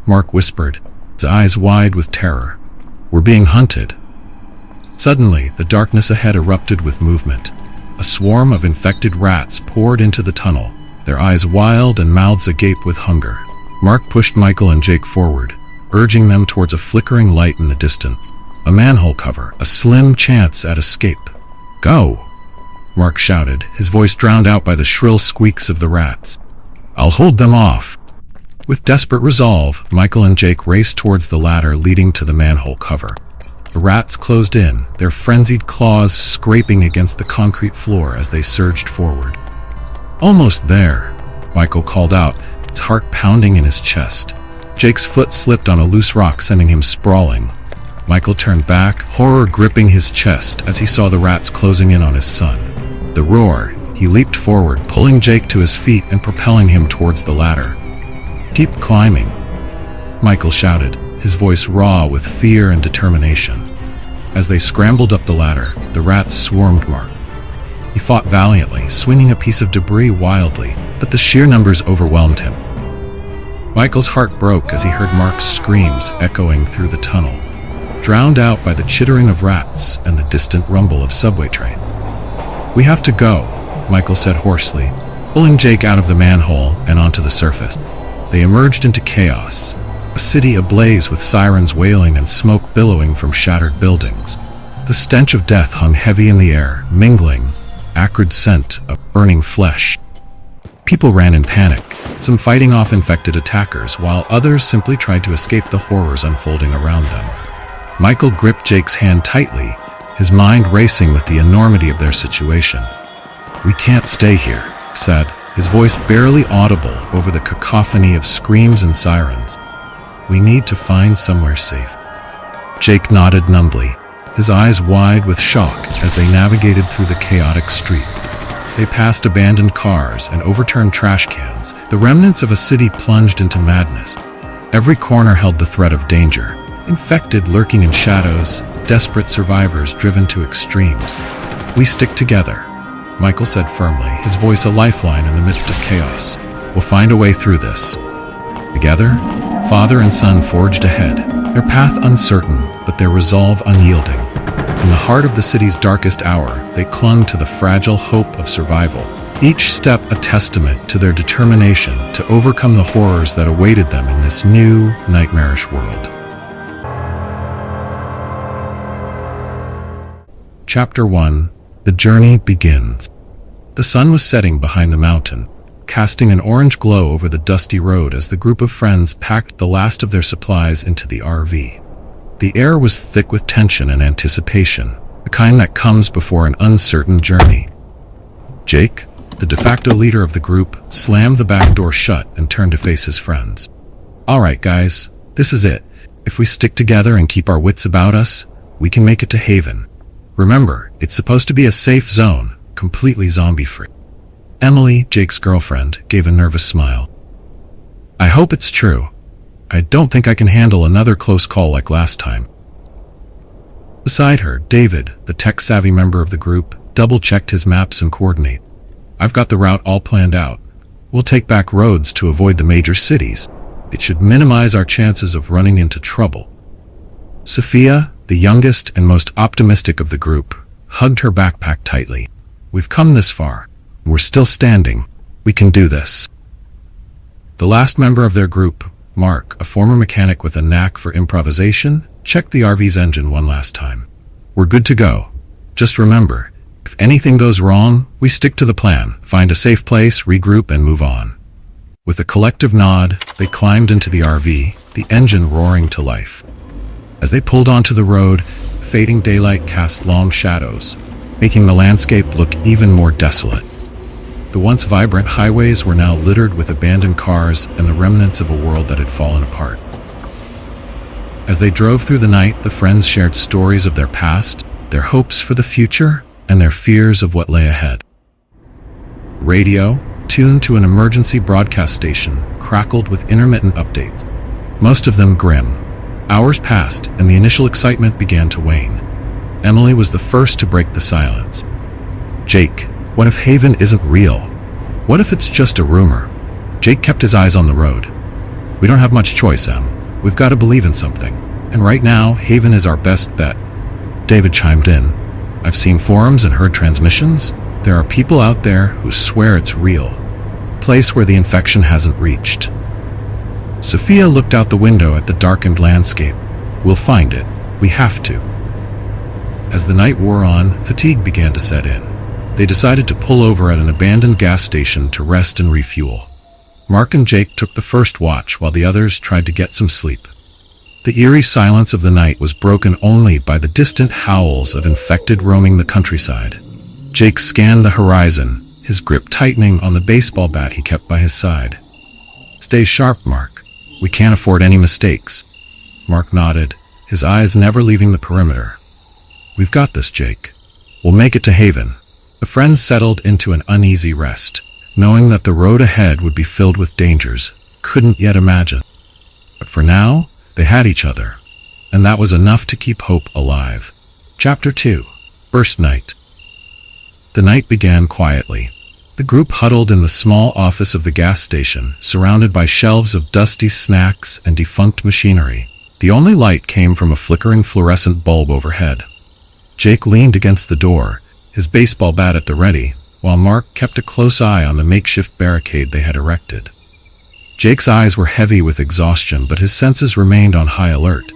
Mark whispered, his eyes wide with terror. "We're being hunted." Suddenly, the darkness ahead erupted with movement. A swarm of infected rats poured into the tunnel, their eyes wild and mouths agape with hunger. Mark pushed Michael and Jake forward, urging them towards a flickering light in the distance. A manhole cover, a slim chance at escape. "Go!" Mark shouted, his voice drowned out by the shrill squeaks of the rats. "I'll hold them off." With desperate resolve, Michael and Jake raced towards the ladder leading to the manhole cover. The rats closed in, their frenzied claws scraping against the concrete floor as they surged forward. "Almost there," Michael called out, his heart pounding in his chest. Jake's foot slipped on a loose rock, sending him sprawling. Michael turned back, horror gripping his chest as he saw the rats closing in on his son. The roar, he leaped forward, pulling Jake to his feet and propelling him towards the ladder. "Keep climbing," Michael shouted, his voice raw with fear and determination. As they scrambled up the ladder, the rats swarmed Mark. He fought valiantly, swinging a piece of debris wildly, but the sheer numbers overwhelmed him. Michael's heart broke as he heard Mark's screams echoing through the tunnel, drowned out by the chittering of rats and the distant rumble of subway train. "We have to go," Michael said hoarsely, pulling Jake out of the manhole and onto the surface. They emerged into chaos, a city ablaze with sirens wailing and smoke billowing from shattered buildings. The stench of death hung heavy in the air, mingling, acrid scent of burning flesh. People ran in panic, some fighting off infected attackers, while others simply tried to escape the horrors unfolding around them. Michael gripped Jake's hand tightly, his mind racing with the enormity of their situation. "We can't stay here," he said, his voice barely audible over the cacophony of screams and sirens. "We need to find somewhere safe." Jake nodded numbly, his eyes wide with shock as they navigated through the chaotic street. They passed abandoned cars and overturned trash cans, the remnants of a city plunged into madness. Every corner held the threat of danger, infected lurking in shadows, desperate survivors driven to extremes. "We stick together," Michael said firmly, his voice a lifeline in the midst of chaos. "We'll find a way through this." Together, father and son forged ahead, their path uncertain, but their resolve unyielding. In the heart of the city's darkest hour, they clung to the fragile hope of survival, each step a testament to their determination to overcome the horrors that awaited them in this new, nightmarish world. Chapter 1. The Journey Begins. The sun was setting behind the mountain, casting an orange glow over the dusty road as the group of friends packed the last of their supplies into the RV. The air was thick with tension and anticipation, the kind that comes before an uncertain journey. Jake, the de facto leader of the group, slammed the back door shut and turned to face his friends. "All right, guys, this is it. If we stick together and keep our wits about us, we can make it to Haven. Remember, it's supposed to be a safe zone, completely zombie-free." Emily, Jake's girlfriend, gave a nervous smile. "I hope it's true. I don't think I can handle another close call like last time." Beside her, David, the tech-savvy member of the group, double-checked his maps and coordinate. "I've got the route all planned out. We'll take back roads to avoid the major cities. It should minimize our chances of running into trouble." Sophia, the youngest and most optimistic of the group, hugged her backpack tightly. "We've come this far. We're still standing. We can do this." The last member of their group, Mark, a former mechanic with a knack for improvisation, checked the RV's engine one last time. "We're good to go. Just remember, if anything goes wrong, we stick to the plan, find a safe place, regroup, and move on." With a collective nod, they climbed into the RV, the engine roaring to life. As they pulled onto the road, fading daylight cast long shadows, making the landscape look even more desolate. The once vibrant highways were now littered with abandoned cars and the remnants of a world that had fallen apart. As they drove through the night, the friends shared stories of their past, their hopes for the future, and their fears of what lay ahead. Radio, tuned to an emergency broadcast station, crackled with intermittent updates, most of them grim. Hours passed, and the initial excitement began to wane. Emily was the first to break the silence. "Jake, what if Haven isn't real? What if it's just a rumor?" Jake kept his eyes on the road. "We don't have much choice, Em. We've got to believe in something. And right now, Haven is our best bet." David chimed in. "I've seen forums and heard transmissions. There are people out there who swear it's real. Place where the infection hasn't reached." Sophia looked out the window at the darkened landscape. "We'll find it. We have to." As the night wore on, fatigue began to set in. They decided to pull over at an abandoned gas station to rest and refuel. Mark and Jake took the first watch while the others tried to get some sleep. The eerie silence of the night was broken only by the distant howls of infected roaming the countryside. Jake scanned the horizon, his grip tightening on the baseball bat he kept by his side. "Stay sharp, Mark. We can't afford any mistakes." Mark nodded, his eyes never leaving the perimeter. "We've got this, Jake. We'll make it to Haven." The friends settled into an uneasy rest, knowing that the road ahead would be filled with dangers, couldn't yet imagine. But for now, they had each other, and that was enough to keep hope alive. Chapter 2. First Night. The night began quietly. The group huddled in the small office of the gas station, surrounded by shelves of dusty snacks and defunct machinery. The only light came from a flickering fluorescent bulb overhead. Jake leaned against the door, his baseball bat at the ready, while Mark kept a close eye on the makeshift barricade they had erected. Jake's eyes were heavy with exhaustion, but his senses remained on high alert.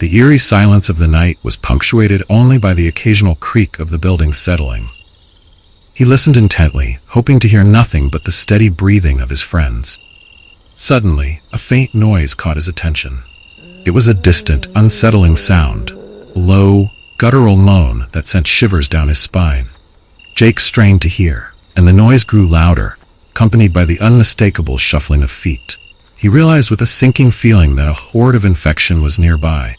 The eerie silence of the night was punctuated only by the occasional creak of the building settling. He listened intently, hoping to hear nothing but the steady breathing of his friends. Suddenly, a faint noise caught his attention. It was a distant, unsettling sound, a low, guttural moan that sent shivers down his spine. Jake strained to hear, and the noise grew louder, accompanied by the unmistakable shuffling of feet. He realized with a sinking feeling that a horde of infection was nearby.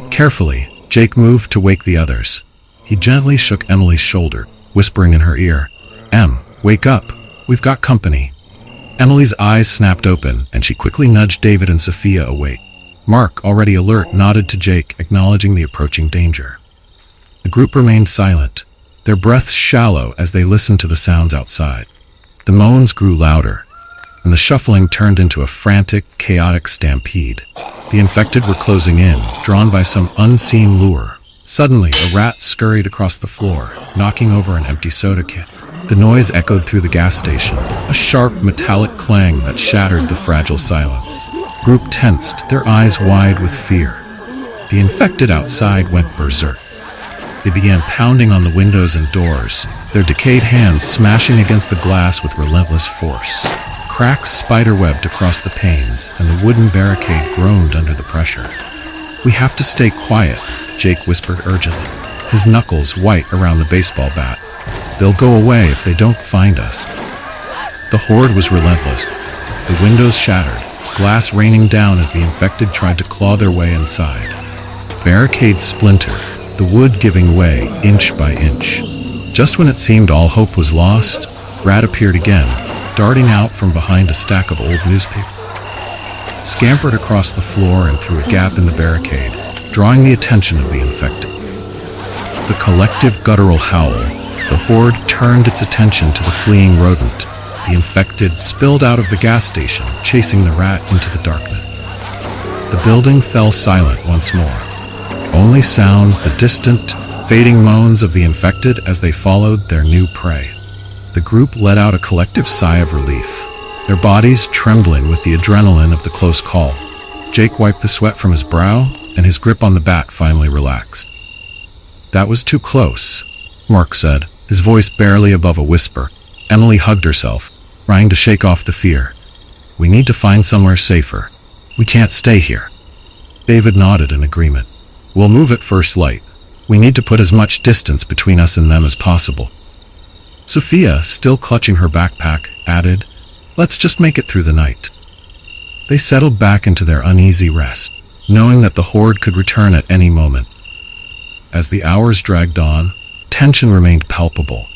Carefully, Jake moved to wake the others. He gently shook Emily's shoulder, whispering in her ear, "Em, wake up. We've got company." Emily's eyes snapped open, and she quickly nudged David and Sophia awake. Mark, already alert, nodded to Jake, acknowledging the approaching danger. The group remained silent, their breaths shallow as they listened to the sounds outside. The moans grew louder, and the shuffling turned into a frantic, chaotic stampede. The infected were closing in, drawn by some unseen lure. Suddenly, a rat scurried across the floor, knocking over an empty soda can. The noise echoed through the gas station, a sharp, metallic clang that shattered the fragile silence. The group tensed, their eyes wide with fear. The infected outside went berserk. They began pounding on the windows and doors, their decayed hands smashing against the glass with relentless force. Cracks spiderwebbed across the panes, and the wooden barricade groaned under the pressure. "We have to stay quiet," Jake whispered urgently, his knuckles white around the baseball bat. "They'll go away if they don't find us." The horde was relentless. The windows shattered, glass raining down as the infected tried to claw their way inside. Barricades splintered, the wood giving way inch by inch. Just when it seemed all hope was lost, Rat appeared again, darting out from behind a stack of old newspapers. It scampered across the floor and through a gap in the barricade, drawing the attention of the infected. The collective guttural howl, the horde turned its attention to the fleeing rodent. The infected spilled out of the gas station, chasing the rat into the darkness. The building fell silent once more. Only sound the distant, fading moans of the infected as they followed their new prey. The group let out a collective sigh of relief, their bodies trembling with the adrenaline of the close call. Jake wiped the sweat from his brow, and his grip on the bat finally relaxed. "That was too close," Mark said, his voice barely above a whisper. Emily hugged herself, trying to shake off the fear. "We need to find somewhere safer. We can't stay here." David nodded in agreement. "We'll move at first light. We need to put as much distance between us and them as possible." Sophia, still clutching her backpack, added, "Let's just make it through the night." They settled back into their uneasy rest, knowing that the horde could return at any moment. As the hours dragged on, tension remained palpable,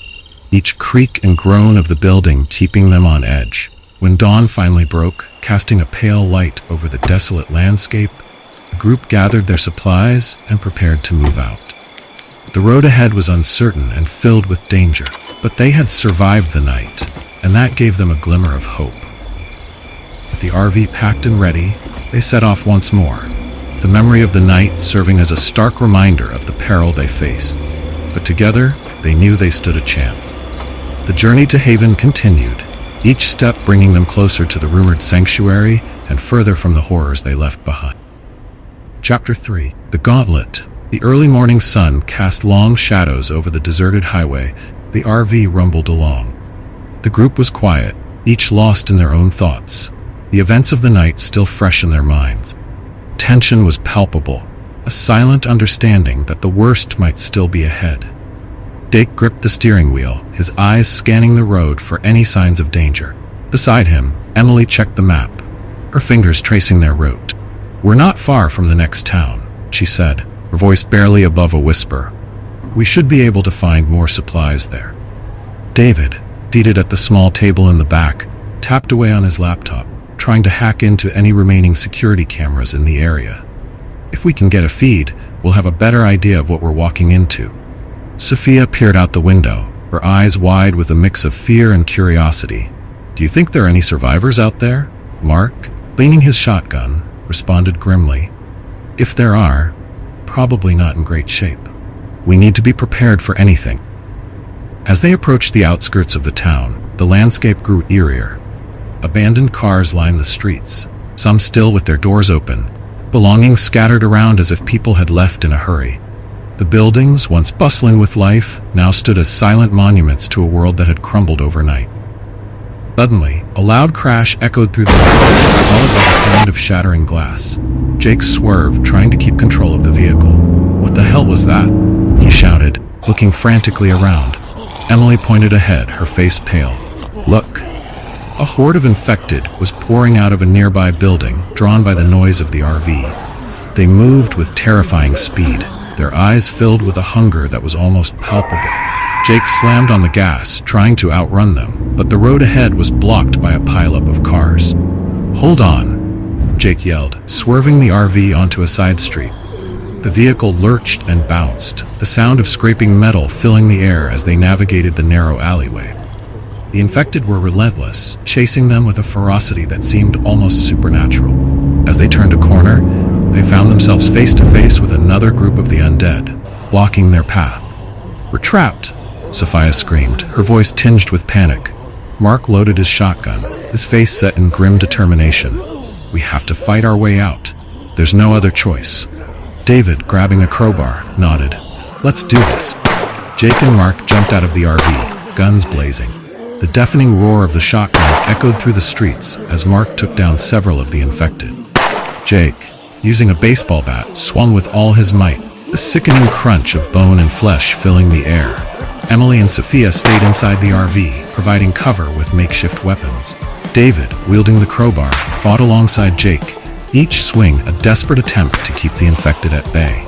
each creak and groan of the building keeping them on edge. When dawn finally broke, casting a pale light over the desolate landscape, the group gathered their supplies and prepared to move out. The road ahead was uncertain and filled with danger, but they had survived the night, and that gave them a glimmer of hope. With the RV packed and ready, they set off once more, the memory of the night serving as a stark reminder of the peril they faced. But together, they knew they stood a chance. The journey to Haven continued, each step bringing them closer to the rumored sanctuary and further from the horrors they left behind. Chapter 3. The Gauntlet. The early morning sun cast long shadows over the deserted highway, The RV rumbled along. The group was quiet, each lost in their own thoughts, the events of the night still fresh in their minds. Tension was palpable, a silent understanding that the worst might still be ahead. Jake gripped the steering wheel, his eyes scanning the road for any signs of danger. Beside him, Emily checked the map, her fingers tracing their route. "We're not far from the next town," she said, her voice barely above a whisper. "We should be able to find more supplies there." David, seated at the small table in the back, tapped away on his laptop, trying to hack into any remaining security cameras in the area. "If we can get a feed, we'll have a better idea of what we're walking into." Sophia peered out the window, her eyes wide with a mix of fear and curiosity. "Do you think there are any survivors out there?" Mark, leaning his shotgun, responded grimly. "If there are, probably not in great shape. We need to be prepared for anything." As they approached the outskirts of the town, the landscape grew eerier. Abandoned cars lined the streets, some still with their doors open, belongings scattered around as if people had left in a hurry. The buildings, once bustling with life, now stood as silent monuments to a world that had crumbled overnight. Suddenly, a loud crash echoed through the night, followed by the sound of shattering glass. Jake swerved, trying to keep control of the vehicle. "What the hell was that?" he shouted, looking frantically around. Emily pointed ahead, her face pale. "Look." A horde of infected was pouring out of a nearby building, drawn by the noise of the RV. They moved with terrifying speed, their eyes filled with a hunger that was almost palpable. Jake slammed on the gas, trying to outrun them, but the road ahead was blocked by a pileup of cars. "Hold on," Jake yelled, swerving the RV onto a side street. The vehicle lurched and bounced, the sound of scraping metal filling the air as they navigated the narrow alleyway. The infected were relentless, chasing them with a ferocity that seemed almost supernatural. As they turned a corner, they found themselves face to face with another group of the undead, blocking their path. "We're trapped," Sophia screamed, her voice tinged with panic. Mark loaded his shotgun, his face set in grim determination. "We have to fight our way out. There's no other choice." David, grabbing a crowbar, nodded. "Let's do this." Jake and Mark jumped out of the RV, guns blazing. The deafening roar of the shotgun echoed through the streets as Mark took down several of the infected. Jake, using a baseball bat, swung with all his might, the sickening crunch of bone and flesh filling the air. Emily and Sophia stayed inside the RV, providing cover with makeshift weapons. David, wielding the crowbar, fought alongside Jake, each swing a desperate attempt to keep the infected at bay.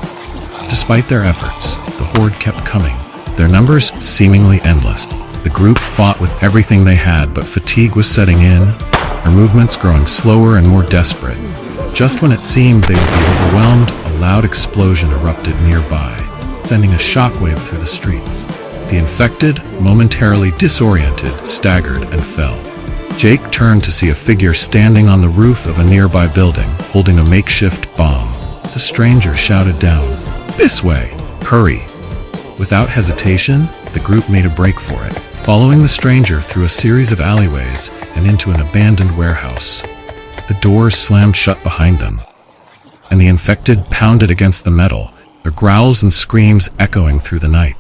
Despite their efforts, the horde kept coming, their numbers seemingly endless. The group fought with everything they had, but fatigue was setting in, their movements growing slower and more desperate. Just when it seemed they would be overwhelmed, a loud explosion erupted nearby, sending a shockwave through the streets. The infected, momentarily disoriented, staggered and fell. Jake turned to see a figure standing on the roof of a nearby building, holding a makeshift bomb. The stranger shouted down, "This way! Hurry!" Without hesitation, the group made a break for it, following the stranger through a series of alleyways and into an abandoned warehouse. The doors slammed shut behind them, and the infected pounded against the metal, their growls and screams echoing through the night.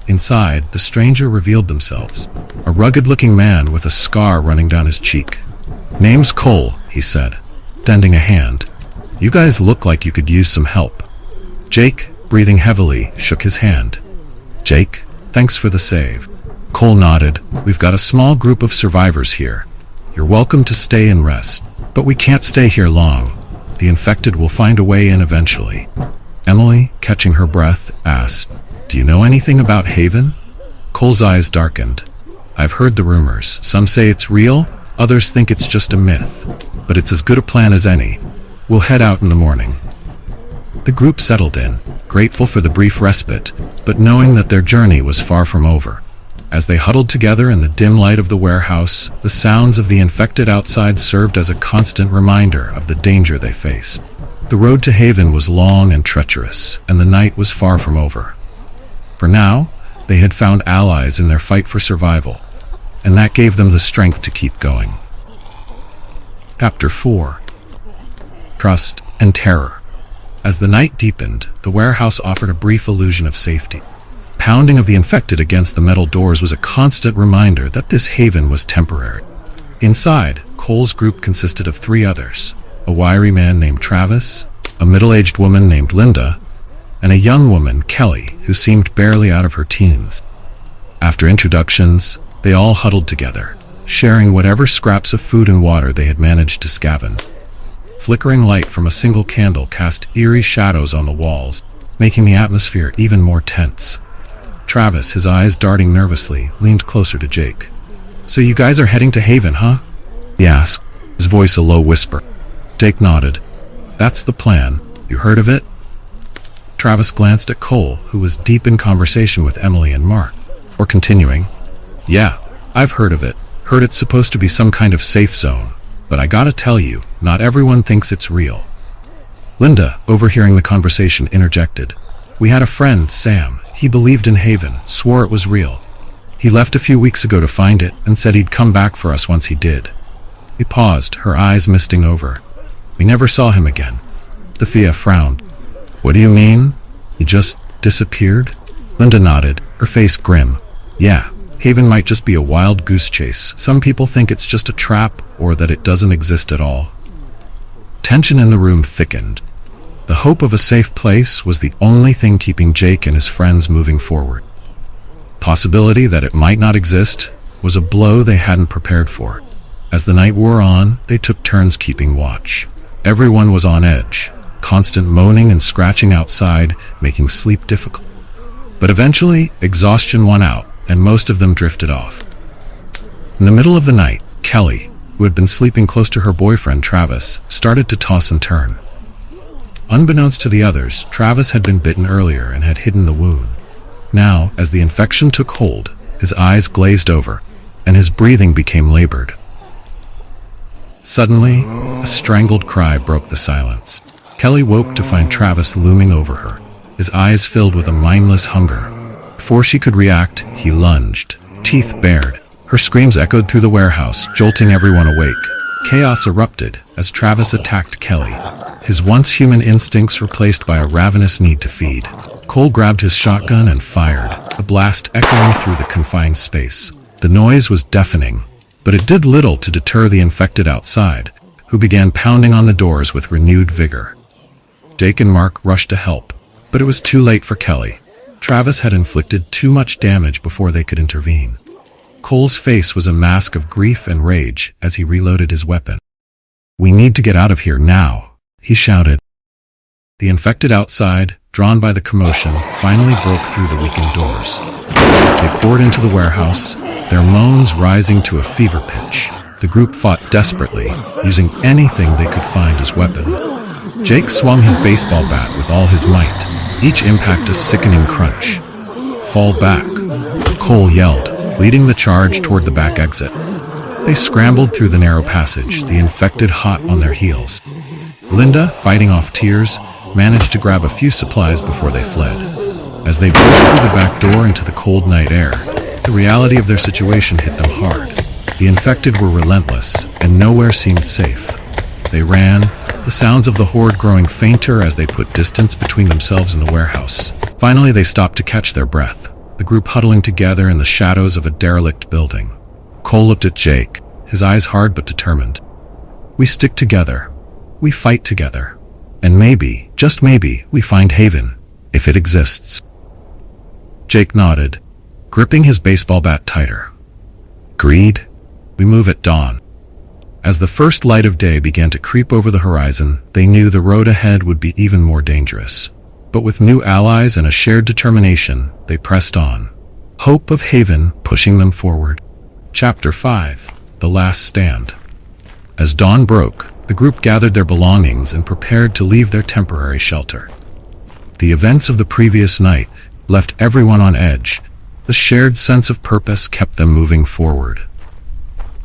Inside, the stranger revealed themselves, a rugged-looking man with a scar running down his cheek. "Name's Cole," he said, extending a hand. "You guys look like you could use some help." Jake, breathing heavily, shook his hand. "Jake, thanks for the save." Cole nodded. "We've got a small group of survivors here. You're welcome to stay and rest. But we can't stay here long. The infected will find a way in eventually." Emily, catching her breath, asked, "Do you know anything about Haven?" Cole's eyes darkened. "I've heard the rumors. Some say it's real, others think it's just a myth. But it's as good a plan as any. We'll head out in the morning." The group settled in, grateful for the brief respite, but knowing that their journey was far from over. As they huddled together in the dim light of the warehouse, the sounds of the infected outside served as a constant reminder of the danger they faced. The road to Haven was long and treacherous, and the night was far from over. For now, they had found allies in their fight for survival, and that gave them the strength to keep going. Chapter 4. Trust and Terror. As the night deepened, the warehouse offered a brief illusion of safety. pounding of the infected against the metal doors was a constant reminder that this haven was temporary. Inside, Cole's group consisted of 3 others: a wiry man named Travis, a middle-aged woman named Linda, and a young woman, Kelly, who seemed barely out of her teens. After introductions, they all huddled together, sharing whatever scraps of food and water they had managed to scavenge. Flickering light from a single candle cast eerie shadows on the walls, making the atmosphere even more tense. Travis, his eyes darting nervously, leaned closer to Jake. "So you guys are heading to Haven, huh?" he asked, his voice a low whisper. Jake nodded. "That's the plan. You heard of it?" Travis glanced at Cole, who was deep in conversation with Emily and Mark. Or continuing, "Yeah, I've heard of it. Heard it's supposed to be some kind of safe zone. But I gotta tell you, not everyone thinks it's real." Linda, overhearing the conversation, interjected. "We had a friend, Sam. He believed in Haven, swore it was real. He left a few weeks ago to find it and said he'd come back for us once he did." He paused, her eyes misting over. "We never saw him again." Thea frowned. "What do you mean? He just disappeared?" Linda nodded, her face grim. "Yeah, Haven might just be a wild goose chase. Some people think it's just a trap or that it doesn't exist at all." Tension in the room thickened. The hope of a safe place was the only thing keeping Jake and his friends moving forward. Possibility that it might not exist was a blow they hadn't prepared for. As the night wore on, they took turns keeping watch. Everyone was on edge, constant moaning and scratching outside, making sleep difficult. But eventually, exhaustion won out, and most of them drifted off. In the middle of the night, Kelly, who had been sleeping close to her boyfriend Travis, started to toss and turn. Unbeknownst to the others, Travis had been bitten earlier and had hidden the wound. Now, as the infection took hold, his eyes glazed over, and his breathing became labored. Suddenly, a strangled cry broke the silence. Kelly woke to find Travis looming over her, his eyes filled with a mindless hunger. Before she could react, he lunged, teeth bared. Her screams echoed through the warehouse, jolting everyone awake. Chaos erupted as Travis attacked Kelly, his once human instincts replaced by a ravenous need to feed. Cole grabbed his shotgun and fired, a blast echoing through the confined space. The noise was deafening, but it did little to deter the infected outside, who began pounding on the doors with renewed vigor. Jake and Mark rushed to help, but it was too late for Kelly. Travis had inflicted too much damage before they could intervene. Cole's face was a mask of grief and rage as he reloaded his weapon. "We need to get out of here now," he shouted. The infected outside, drawn by the commotion, finally broke through the weakened doors. They poured into the warehouse, their moans rising to a fever pitch. The group fought desperately, using anything they could find as weapon. Jake swung his baseball bat with all his might, each impact a sickening crunch. "Fall back," Cole yelled, leading the charge toward the back exit. They scrambled through the narrow passage, the infected hot on their heels. Linda, fighting off tears, managed to grab a few supplies before they fled. As they burst through the back door into the cold night air, the reality of their situation hit them hard. The infected were relentless, and nowhere seemed safe. They ran, the sounds of the horde growing fainter as they put distance between themselves and the warehouse. Finally, they stopped to catch their breath, the group huddling together in the shadows of a derelict building. Cole looked at Jake, his eyes hard but determined. "We stick together. We fight together. And maybe, just maybe, we find Haven, if it exists." Jake nodded, gripping his baseball bat tighter. "Agreed. We move at dawn." As the first light of day began to creep over the horizon, they knew the road ahead would be even more dangerous. But with new allies and a shared determination, they pressed on. Hope of Haven pushing them forward. Chapter 5: The Last Stand. As dawn broke, the group gathered their belongings and prepared to leave their temporary shelter. The events of the previous night left everyone on edge. The shared sense of purpose kept them moving forward.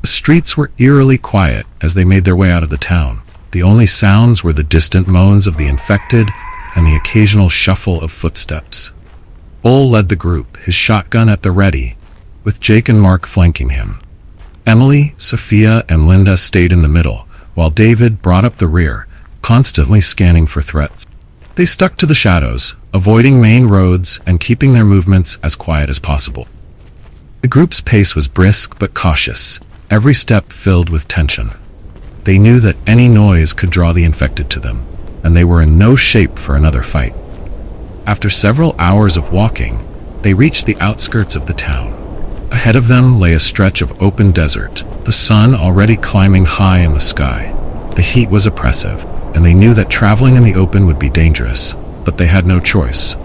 The streets were eerily quiet as they made their way out of the town. The only sounds were the distant moans of the infected and the occasional shuffle of footsteps. Ole led the group, his shotgun at the ready, with Jake and Mark flanking him. Emily, Sophia, and Linda stayed in the middle, while David brought up the rear, constantly scanning for threats. They stuck to the shadows, avoiding main roads and keeping their movements as quiet as possible. The group's pace was brisk but cautious, every step filled with tension. They knew that any noise could draw the infected to them, and they were in no shape for another fight. After several hours of walking, they reached the outskirts of the town. Ahead of them lay a stretch of open desert, the sun already climbing high in the sky. The heat was oppressive, and they knew that traveling in the open would be dangerous, but they had no choice.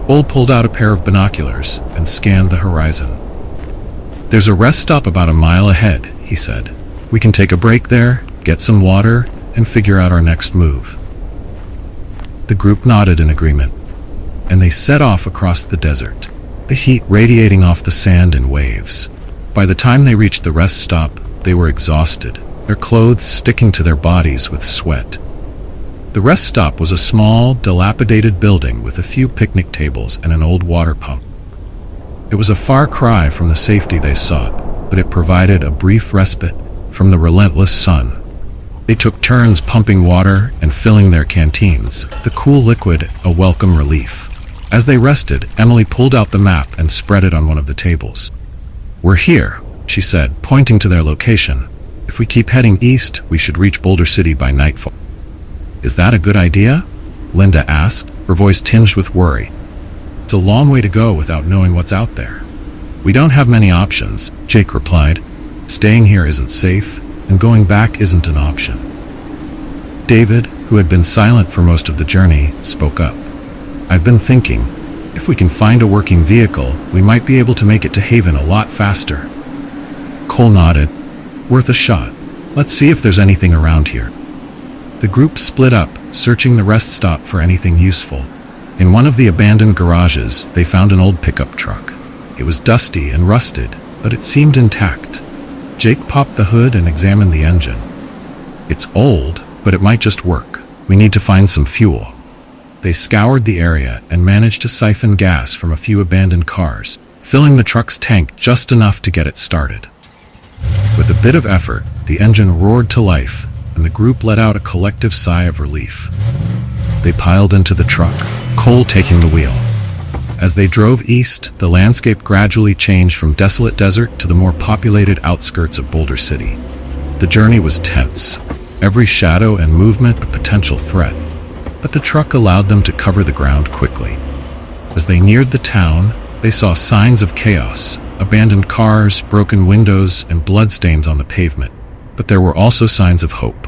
Bull pulled out a pair of binoculars and scanned the horizon. "There's a rest stop about a mile ahead," he said. "We can take a break there, get some water, and figure out our next move." The group nodded in agreement, and they set off across the desert, the heat radiating off the sand in waves. By the time they reached the rest stop, they were exhausted, their clothes sticking to their bodies with sweat. The rest stop was a small, dilapidated building with a few picnic tables and an old water pump. It was a far cry from the safety they sought, but it provided a brief respite from the relentless sun. They took turns pumping water and filling their canteens, the cool liquid a welcome relief. As they rested, Emily pulled out the map and spread it on one of the tables. "We're here," she said, pointing to their location. "If we keep heading east, we should reach Boulder City by nightfall." "Is that a good idea?" Linda asked, her voice tinged with worry. "It's a long way to go without knowing what's out there." "We don't have many options," Jake replied. "Staying here isn't safe, and going back isn't an option." David, who had been silent for most of the journey, spoke up. "I've been thinking, if we can find a working vehicle, we might be able to make it to Haven a lot faster." Cole nodded. "Worth a shot. Let's see if there's anything around here." The group split up, searching the rest stop for anything useful. In one of the abandoned garages, they found an old pickup truck. It was dusty and rusted, but it seemed intact. Jake popped the hood and examined the engine. "It's old, but it might just work. We need to find some fuel." They scoured the area and managed to siphon gas from a few abandoned cars, filling the truck's tank just enough to get it started. With a bit of effort, the engine roared to life, and the group let out a collective sigh of relief. They piled into the truck, Cole taking the wheel. As they drove east, the landscape gradually changed from desolate desert to the more populated outskirts of Boulder City. The journey was tense, every shadow and movement a potential threat, but the truck allowed them to cover the ground quickly. As they neared the town, they saw signs of chaos, abandoned cars, broken windows, and bloodstains on the pavement. But there were also signs of hope.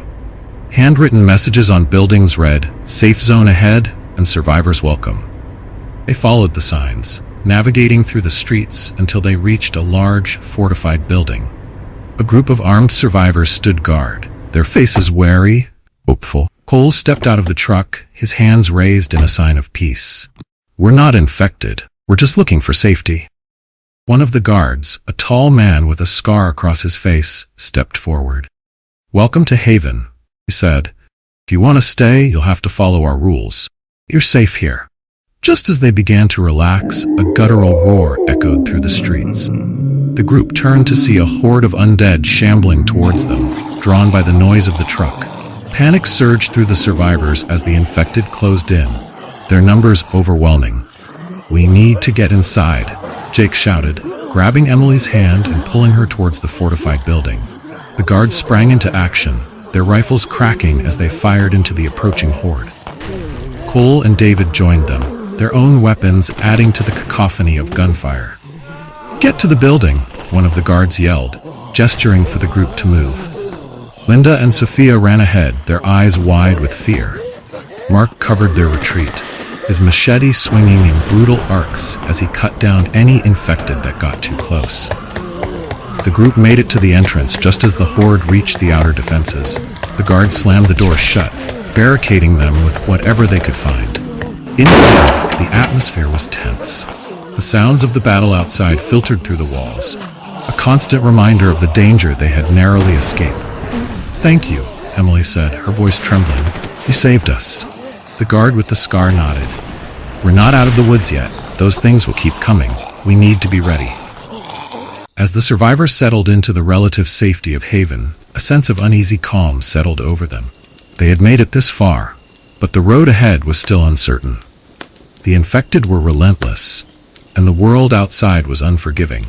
Handwritten messages on buildings read, "Safe zone ahead," and "Survivors welcome." They followed the signs, navigating through the streets until they reached a large, fortified building. A group of armed survivors stood guard, their faces wary, hopeful. Cole stepped out of the truck, his hands raised in a sign of peace. "We're not infected. We're just looking for safety." One of the guards, a tall man with a scar across his face, stepped forward. "Welcome to Haven," he said. "If you want to stay, you'll have to follow our rules. You're safe here." Just as they began to relax, a guttural roar echoed through the streets. The group turned to see a horde of undead shambling towards them, drawn by the noise of the truck. Panic surged through the survivors as the infected closed in, their numbers overwhelming. "We need to get inside," Jake shouted, grabbing Emily's hand and pulling her towards the fortified building. The guards sprang into action, their rifles cracking as they fired into the approaching horde. Cole and David joined them, their own weapons adding to the cacophony of gunfire. "Get to the building," one of the guards yelled, gesturing for the group to move. Linda and Sophia ran ahead, their eyes wide with fear. Mark covered their retreat, his machete swinging in brutal arcs as he cut down any infected that got too close. The group made it to the entrance just as the horde reached the outer defenses. The guards slammed the doors shut, barricading them with whatever they could find. Inside, the atmosphere was tense. The sounds of the battle outside filtered through the walls, a constant reminder of the danger they had narrowly escaped. "Thank you," Emily said, her voice trembling. "You saved us." The guard with the scar nodded. "We're not out of the woods yet. Those things will keep coming. We need to be ready." As the survivors settled into the relative safety of Haven, a sense of uneasy calm settled over them. They had made it this far, But the road ahead was still uncertain. The infected were relentless, and the world outside was unforgiving.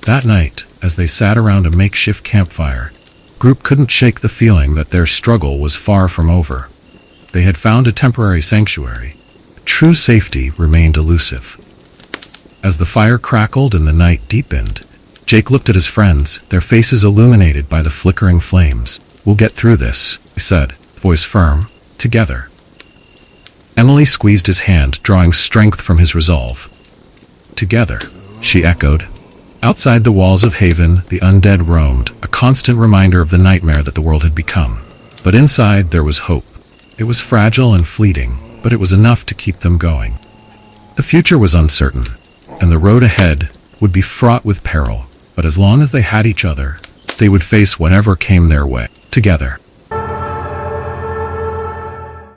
That night, as they sat around a makeshift campfire, the group couldn't shake the feeling that their struggle was far from over. They had found a temporary sanctuary. True safety remained elusive. As the fire crackled and the night deepened, Jake looked at his friends, their faces illuminated by the flickering flames. "We'll get through this," he said, voice firm. "Together." Emily squeezed his hand, drawing strength from his resolve. "Together," she echoed. Outside the walls of Haven, the undead roamed, a constant reminder of the nightmare that the world had become. But inside there was hope. It was fragile and fleeting, but it was enough to keep them going. The future was uncertain, and the road ahead would be fraught with peril, but as long as they had each other, they would face whatever came their way, together.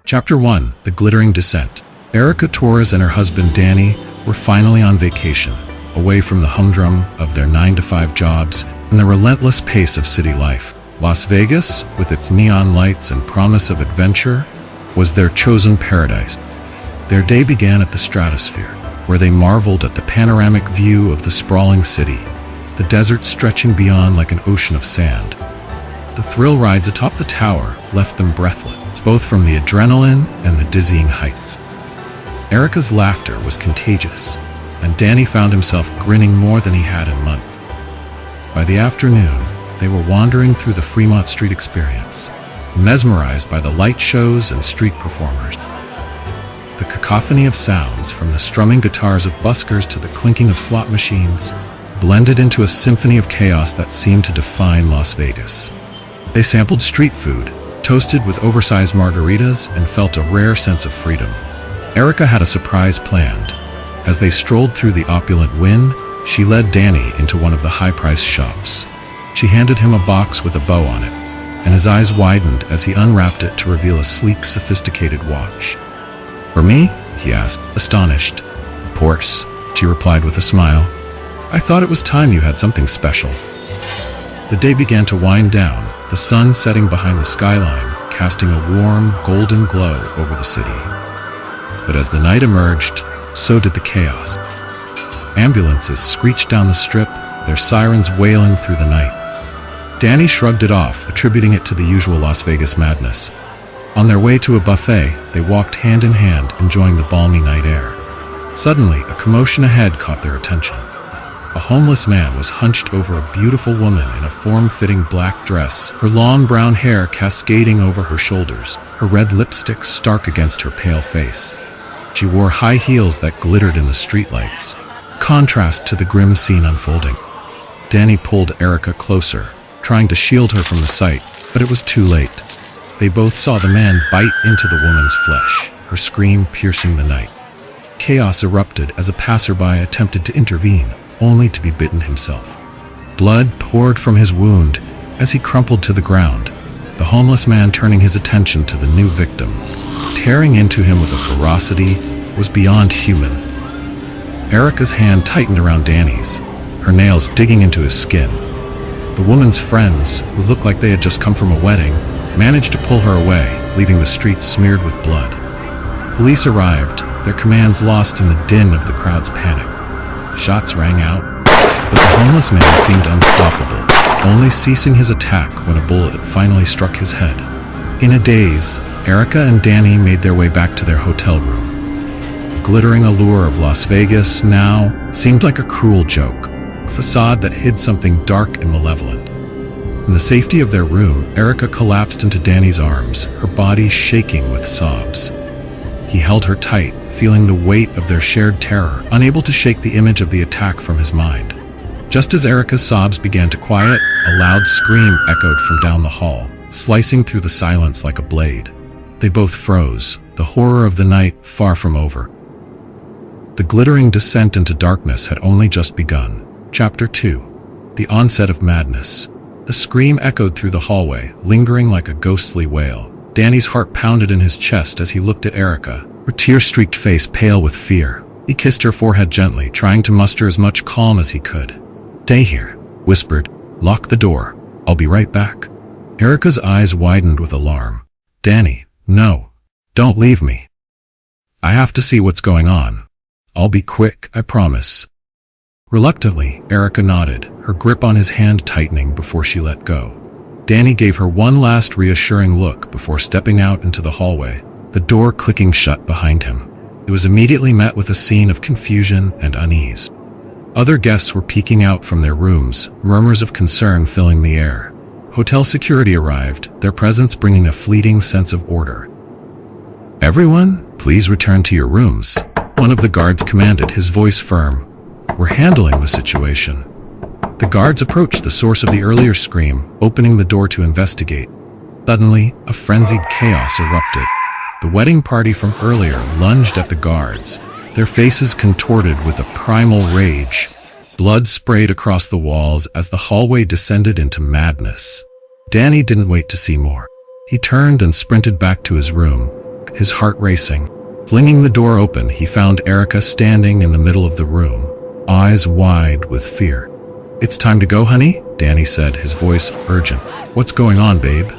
Chapter 1: The Glittering Descent. Erica Torres and her husband Danny were finally on vacation, away from the humdrum of their 9-to-5 jobs and the relentless pace of city life. Las Vegas, with its neon lights and promise of adventure, was their chosen paradise. Their day began at the Stratosphere, where they marveled at the panoramic view of the sprawling city, the desert stretching beyond like an ocean of sand. The thrill rides atop the tower left them breathless, both from the adrenaline and the dizzying heights. Erica's laughter was contagious, and Danny found himself grinning more than he had in months. By the afternoon, they were wandering through the Fremont Street experience, mesmerized by the light shows and street performers. The cacophony of sounds, from the strumming guitars of buskers to the clinking of slot machines, blended into a symphony of chaos that seemed to define Las Vegas. They sampled street food, toasted with oversized margaritas, and felt a rare sense of freedom. Erica had a surprise planned. As they strolled through the opulent Wynn, she led Danny into one of the high-priced shops. She handed him a box with a bow on it, and his eyes widened as he unwrapped it to reveal a sleek, sophisticated watch. "For me?" he asked, astonished. "Of course," she replied with a smile. "I thought it was time you had something special." The day began to wind down, the sun setting behind the skyline, casting a warm, golden glow over the city. But as the night emerged, so did the chaos. Ambulances screeched down the strip, their sirens wailing through the night. Danny shrugged it off, attributing it to the usual Las Vegas madness. On their way to a buffet, they walked hand in hand, enjoying the balmy night air. Suddenly, a commotion ahead caught their attention. A homeless man was hunched over a beautiful woman in a form-fitting black dress, her long brown hair cascading over her shoulders, her red lipstick stark against her pale face. She wore high heels that glittered in the streetlights, contrast to the grim scene unfolding. Danny pulled Erica closer, trying to shield her from the sight, but it was too late. They both saw the man bite into the woman's flesh, her scream piercing the night. Chaos erupted as a passerby attempted to intervene, only to be bitten himself. Blood poured from his wound as he crumpled to the ground, the homeless man turning his attention to the new victim. Tearing into him with a ferocity was beyond human. Erica's hand tightened around Danny's, her nails digging into his skin. The woman's friends, who looked like they had just come from a wedding, managed to pull her away, leaving the streets smeared with blood. Police arrived, their commands lost in the din of the crowd's panic. Shots rang out, but the homeless man seemed unstoppable, only ceasing his attack when a bullet finally struck his head. In a daze, Erica and Danny made their way back to their hotel room. The glittering allure of Las Vegas now seemed like a cruel joke, a facade that hid something dark and malevolent. In the safety of their room, Erica collapsed into Danny's arms, her body shaking with sobs. He held her tight, feeling the weight of their shared terror, unable to shake the image of the attack from his mind. Just as Erica's sobs began to quiet, a loud scream echoed from down the hall, slicing through the silence like a blade. They both froze, the horror of the night far from over. The glittering descent into darkness had only just begun. Chapter 2: The Onset of Madness. The scream echoed through the hallway, lingering like a ghostly wail. Danny's heart pounded in his chest as he looked at Erica, her tear-streaked face pale with fear. He kissed her forehead gently, trying to muster as much calm as he could. "Stay here," whispered. "Lock the door. I'll be right back." Erica's eyes widened with alarm. "Danny, no." Don't leave me. I have to see what's going on. I'll be quick, I promise. Reluctantly, Erica nodded, her grip on his hand tightening before she let go. Danny gave her one last reassuring look before stepping out into the hallway, the door clicking shut behind him. It was immediately met with a scene of confusion and unease. Other guests were peeking out from their rooms, murmurs of concern filling the air. Hotel security arrived, their presence bringing a fleeting sense of order. "Everyone, please return to your rooms," one of the guards commanded, his voice firm. "We're handling the situation." The guards approached the source of the earlier scream, opening the door to investigate. Suddenly, a frenzied chaos erupted. The wedding party from earlier lunged at the guards, their faces contorted with a primal rage. Blood sprayed across the walls as the hallway descended into madness. Danny didn't wait to see more. He turned and sprinted back to his room, his heart racing. Flinging the door open, he found Erica standing in the middle of the room, eyes wide with fear. "It's time to go, honey," Danny said, his voice urgent. "What's going on, babe?"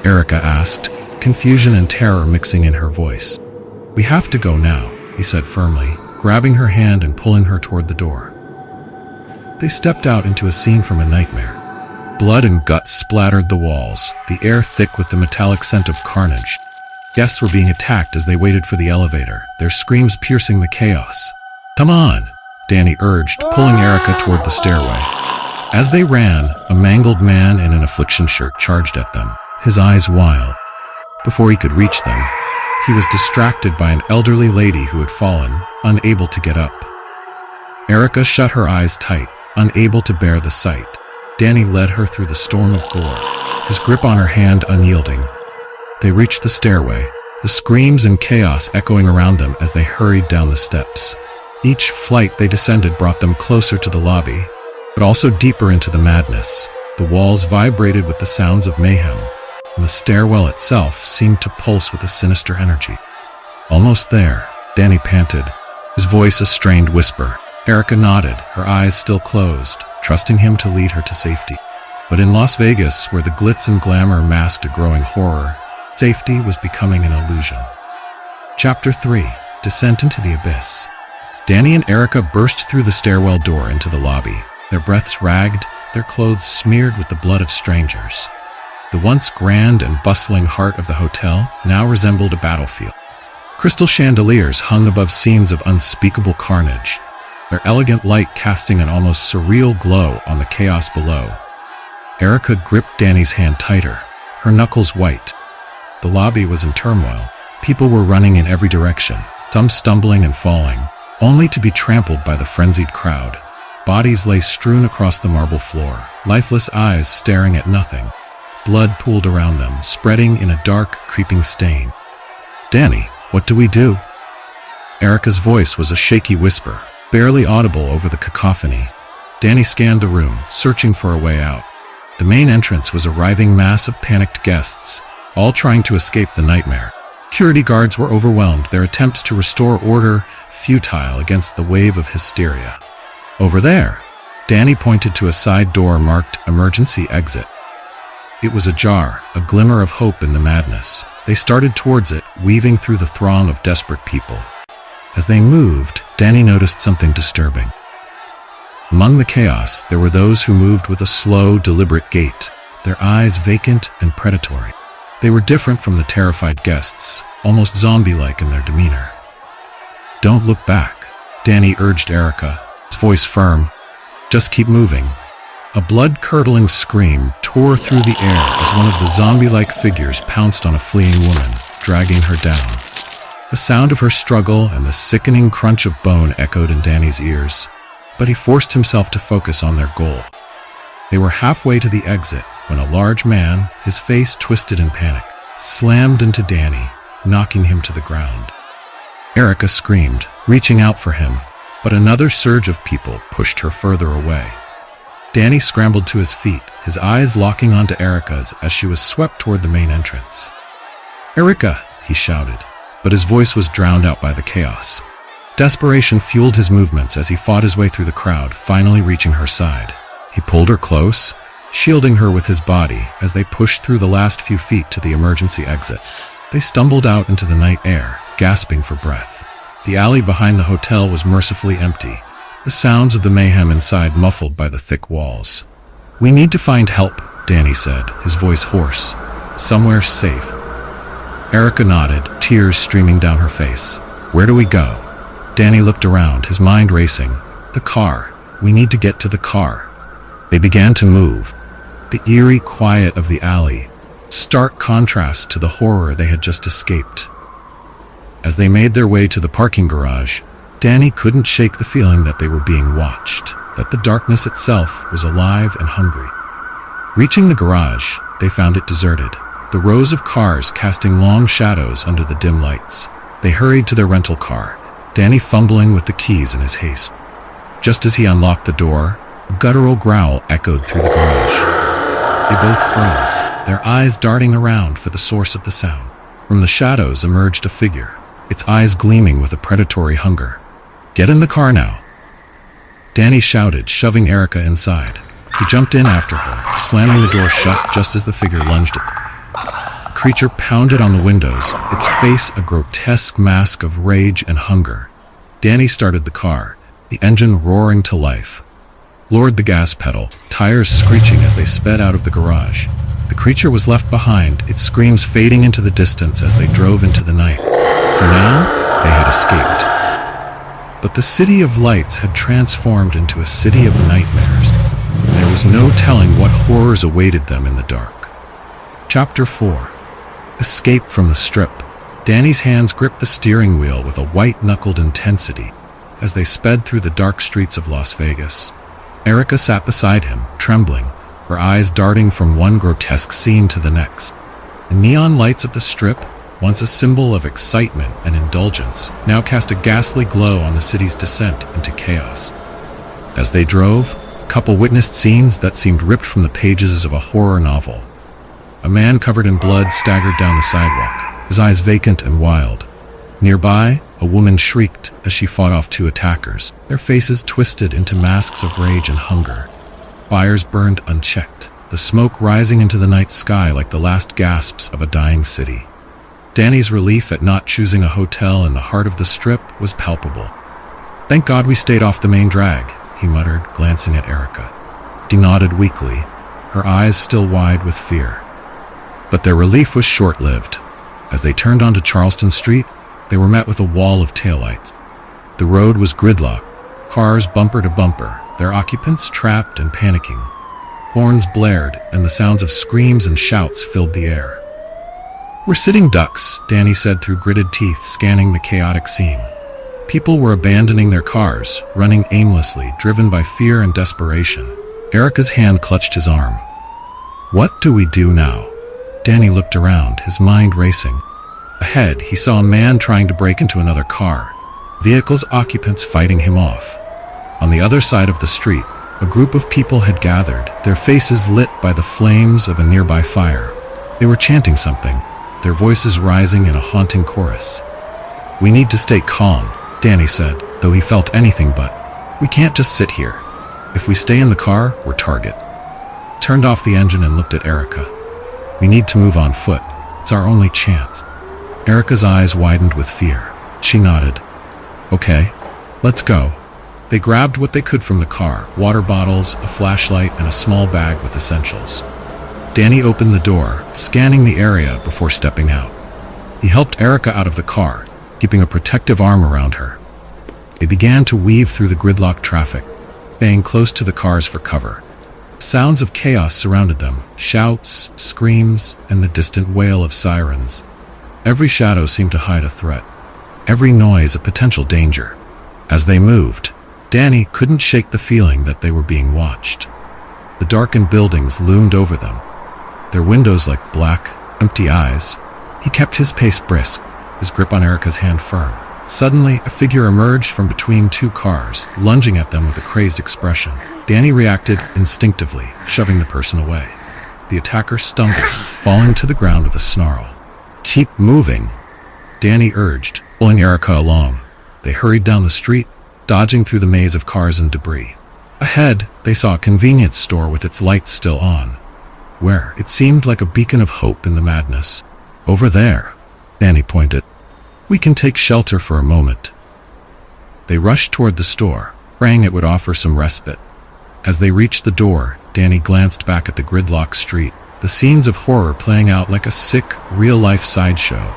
Erica asked, confusion and terror mixing in her voice. "We have to go now," he said firmly, grabbing her hand and pulling her toward the door. They stepped out into a scene from a nightmare. Blood and guts splattered the walls, the air thick with the metallic scent of carnage. Guests were being attacked as they waited for the elevator, their screams piercing the chaos. "Come on," Danny urged, pulling Erica toward the stairway. As they ran, a mangled man in an affliction shirt charged at them, his eyes wild. Before he could reach them, he was distracted by an elderly lady who had fallen, unable to get up. Erica shut her eyes tight, unable to bear the sight. Danny led her through the storm of gore, his grip on her hand unyielding. They reached the stairway, the screams and chaos echoing around them as they hurried down the steps. Each flight they descended brought them closer to the lobby, but also deeper into the madness. The walls vibrated with the sounds of mayhem, and the stairwell itself seemed to pulse with a sinister energy. "Almost there," Danny panted, his voice a strained whisper. Erica nodded, her eyes still closed, trusting him to lead her to safety. But in Las Vegas, where the glitz and glamour masked a growing horror, safety was becoming an illusion. Chapter 3: Descent into the Abyss. Danny and Erica burst through the stairwell door into the lobby, their breaths ragged, their clothes smeared with the blood of strangers. The once grand and bustling heart of the hotel now resembled a battlefield. Crystal chandeliers hung above scenes of unspeakable carnage, their elegant light casting an almost surreal glow on the chaos below. Erica gripped Danny's hand tighter, her knuckles white. The lobby was in turmoil. People were running in every direction, some stumbling and falling, only to be trampled by the frenzied crowd. Bodies lay strewn across the marble floor, lifeless eyes staring at nothing. Blood pooled around them, spreading in a dark, creeping stain. "Danny, what do we do?" Erica's voice was a shaky whisper, barely audible over the cacophony. Danny scanned the room, searching for a way out. The main entrance was a writhing mass of panicked guests, all trying to escape the nightmare. Security guards were overwhelmed, their attempts to restore order futile against the wave of hysteria. "Over there," Danny pointed to a side door marked Emergency Exit. It was ajar, a glimmer of hope in the madness. They started towards it, weaving through the throng of desperate people. As they moved, Danny noticed something disturbing. Among the chaos, there were those who moved with a slow, deliberate gait, their eyes vacant and predatory. They were different from the terrified guests, almost zombie-like in their demeanor. "Don't look back," Danny urged Erica, his voice firm. "Just keep moving." A blood-curdling scream tore through the air as one of the zombie-like figures pounced on a fleeing woman, dragging her down. The sound of her struggle and the sickening crunch of bone echoed in Danny's ears, but he forced himself to focus on their goal. They were halfway to the exit when a large man, his face twisted in panic, slammed into Danny, knocking him to the ground. Erica screamed, reaching out for him, but another surge of people pushed her further away. Danny scrambled to his feet, his eyes locking onto Erica's as she was swept toward the main entrance. "Erica!" he shouted, but his voice was drowned out by the chaos. Desperation fueled his movements as he fought his way through the crowd, finally reaching her side. He pulled her close, shielding her with his body as they pushed through the last few feet to the emergency exit. They stumbled out into the night air, gasping for breath. The alley behind the hotel was mercifully empty, the sounds of the mayhem inside muffled by the thick walls. "We need to find help," Danny said, his voice hoarse. "Somewhere safe." Erica nodded, tears streaming down her face. "Where do we go?" Danny looked around, his mind racing. "The car. We need to get to the car." They began to move. The eerie quiet of the alley, stark contrast to the horror they had just escaped. As they made their way to the parking garage, Danny couldn't shake the feeling that they were being watched, that the darkness itself was alive and hungry. Reaching the garage, they found it deserted, the rows of cars casting long shadows under the dim lights. They hurried to their rental car, Danny fumbling with the keys in his haste. Just as he unlocked the door, a guttural growl echoed through the garage. They both froze, their eyes darting around for the source of the sound. From the shadows emerged a figure, its eyes gleaming with a predatory hunger. "Get in the car now," Danny shouted, shoving Erica inside. He jumped in after her, slamming the door shut just as the figure lunged at them. The creature pounded on the windows, its face a grotesque mask of rage and hunger. Danny started the car, the engine roaring to life. Lowered the gas pedal, tires screeching as they sped out of the garage. The creature was left behind, its screams fading into the distance as they drove into the night. For now, they had escaped. But the city of lights had transformed into a city of nightmares. There was no telling what horrors awaited them in the dark. Chapter 4. Escape from the Strip. Danny's hands gripped the steering wheel with a white-knuckled intensity as they sped through the dark streets of Las Vegas. Erica sat beside him, trembling, her eyes darting from one grotesque scene to the next. The neon lights of the Strip, once a symbol of excitement and indulgence, now cast a ghastly glow on the city's descent into chaos. As they drove, the couple witnessed scenes that seemed ripped from the pages of a horror novel. A man covered in blood staggered down the sidewalk, his eyes vacant and wild. Nearby, a woman shrieked as she fought off two attackers, their faces twisted into masks of rage and hunger. Fires burned unchecked, the smoke rising into the night sky like the last gasps of a dying city. Danny's relief at not choosing a hotel in the heart of the Strip was palpable. "Thank God we stayed off the main drag," he muttered, glancing at Erica. She nodded weakly, her eyes still wide with fear. But their relief was short-lived. As they turned onto Charleston Street, they were met with a wall of taillights. The road was gridlocked, cars bumper to bumper, their occupants trapped and panicking. Horns blared, and the sounds of screams and shouts filled the air. "We're sitting ducks," Danny said through gritted teeth, scanning the chaotic scene. People were abandoning their cars, running aimlessly, driven by fear and desperation. Erica's hand clutched his arm. "What do we do now?" Danny looked around, his mind racing. Ahead, he saw a man trying to break into another car, vehicle's occupants fighting him off. On the other side of the street, a group of people had gathered, their faces lit by the flames of a nearby fire. They were chanting something, their voices rising in a haunting chorus. "We need to stay calm," Danny said, though he felt anything but. "We can't just sit here. If we stay in the car, we're target." Turned off the engine and looked at Erica. "We need to move on foot. It's our only chance." Erica's eyes widened with fear. She nodded. "Okay, let's go." They grabbed what they could from the car, water bottles, a flashlight, and a small bag with essentials. Danny opened the door, scanning the area before stepping out. He helped Erica out of the car, keeping a protective arm around her. They began to weave through the gridlocked traffic, staying close to the cars for cover. Sounds of chaos surrounded them, shouts, screams, and the distant wail of sirens. Every shadow seemed to hide a threat, every noise a potential danger. As they moved, Danny couldn't shake the feeling that they were being watched. The darkened buildings loomed over them, their windows like black, empty eyes. He kept his pace brisk, his grip on Erica's hand firm. Suddenly, a figure emerged from between two cars, lunging at them with a crazed expression. Danny reacted instinctively, shoving the person away. The attacker stumbled, falling to the ground with a snarl. "Keep moving," Danny urged, pulling Erica along. They hurried down the street, dodging through the maze of cars and debris. Ahead, they saw a convenience store with its lights still on, where it seemed like a beacon of hope in the madness. Over there, Danny pointed. We can take shelter for a moment. They rushed toward the store, praying it would offer some respite. As they reached the door, Danny glanced back at the gridlocked street, the scenes of horror playing out like a sick, real-life sideshow.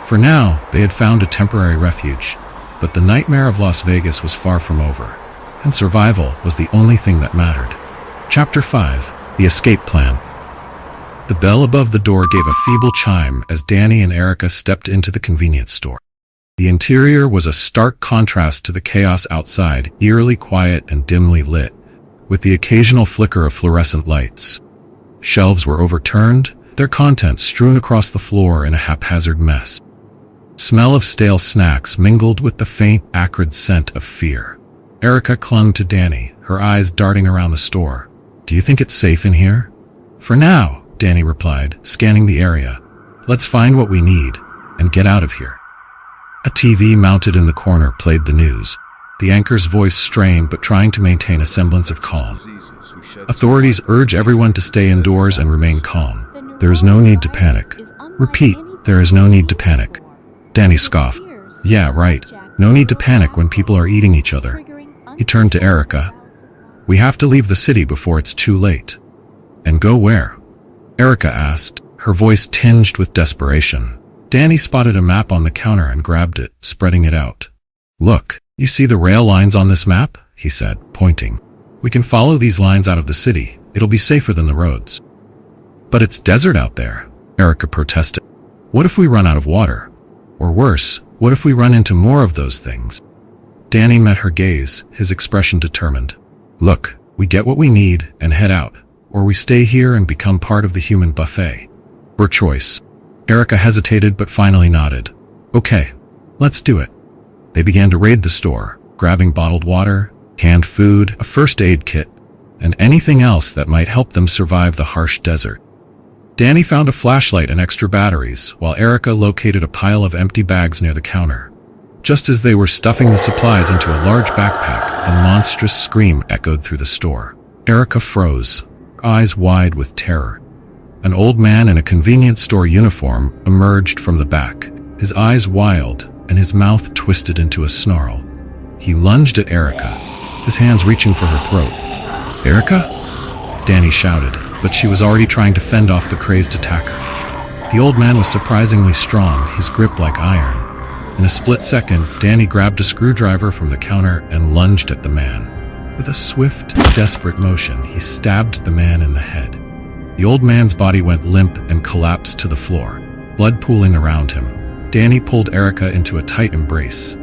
For now, they had found a temporary refuge, but the nightmare of Las Vegas was far from over, and survival was the only thing that mattered. Chapter 5: The Escape Plan. The bell above the door gave a feeble chime as Danny and Erica stepped into the convenience store. The interior was a stark contrast to the chaos outside, eerily quiet and dimly lit, with the occasional flicker of fluorescent lights. Shelves were overturned, their contents strewn across the floor in a haphazard mess. Smell of stale snacks mingled with the faint, acrid scent of fear. Erica clung to Danny, her eyes darting around the store. Do you think it's safe in here? For now, Danny replied, scanning the area. Let's find what we need and get out of here. A TV mounted in the corner played the news, the anchor's voice strained but trying to maintain a semblance of calm. Authorities urge everyone to stay indoors and remain calm. There is no need to panic. Repeat, there is no need to panic. Danny scoffed. Yeah, right. No need to panic when people are eating each other. He turned to Erica. We have to leave the city before it's too late. And go where? Erica asked, her voice tinged with desperation. Danny spotted a map on the counter and grabbed it, spreading it out. Look, you see the rail lines on this map? He said, pointing. We can follow these lines out of the city. It'll be safer than the roads. But it's desert out there, Erica protested. What if we run out of water? Or worse, what if we run into more of those things? Danny met her gaze, his expression determined. Look, we get what we need and head out, or we stay here and become part of the human buffet. Your choice. Erica hesitated but finally nodded. Okay, let's do it. They began to raid the store, grabbing bottled water, canned food, a first aid kit, and anything else that might help them survive the harsh desert. Danny found a flashlight and extra batteries, while Erica located a pile of empty bags near the counter. Just as they were stuffing the supplies into a large backpack, a monstrous scream echoed through the store. Erica froze, her eyes wide with terror. An old man in a convenience store uniform emerged from the back, his eyes wild and his mouth twisted into a snarl. He lunged at Erica, his hands reaching for her throat. Erica? Danny shouted, but she was already trying to fend off the crazed attacker. The old man was surprisingly strong, his grip like iron. In a split second, Danny grabbed a screwdriver from the counter and lunged at the man. With a swift, desperate motion, he stabbed the man in the head. The old man's body went limp and collapsed to the floor, blood pooling around him. Danny pulled Erica into a tight embrace.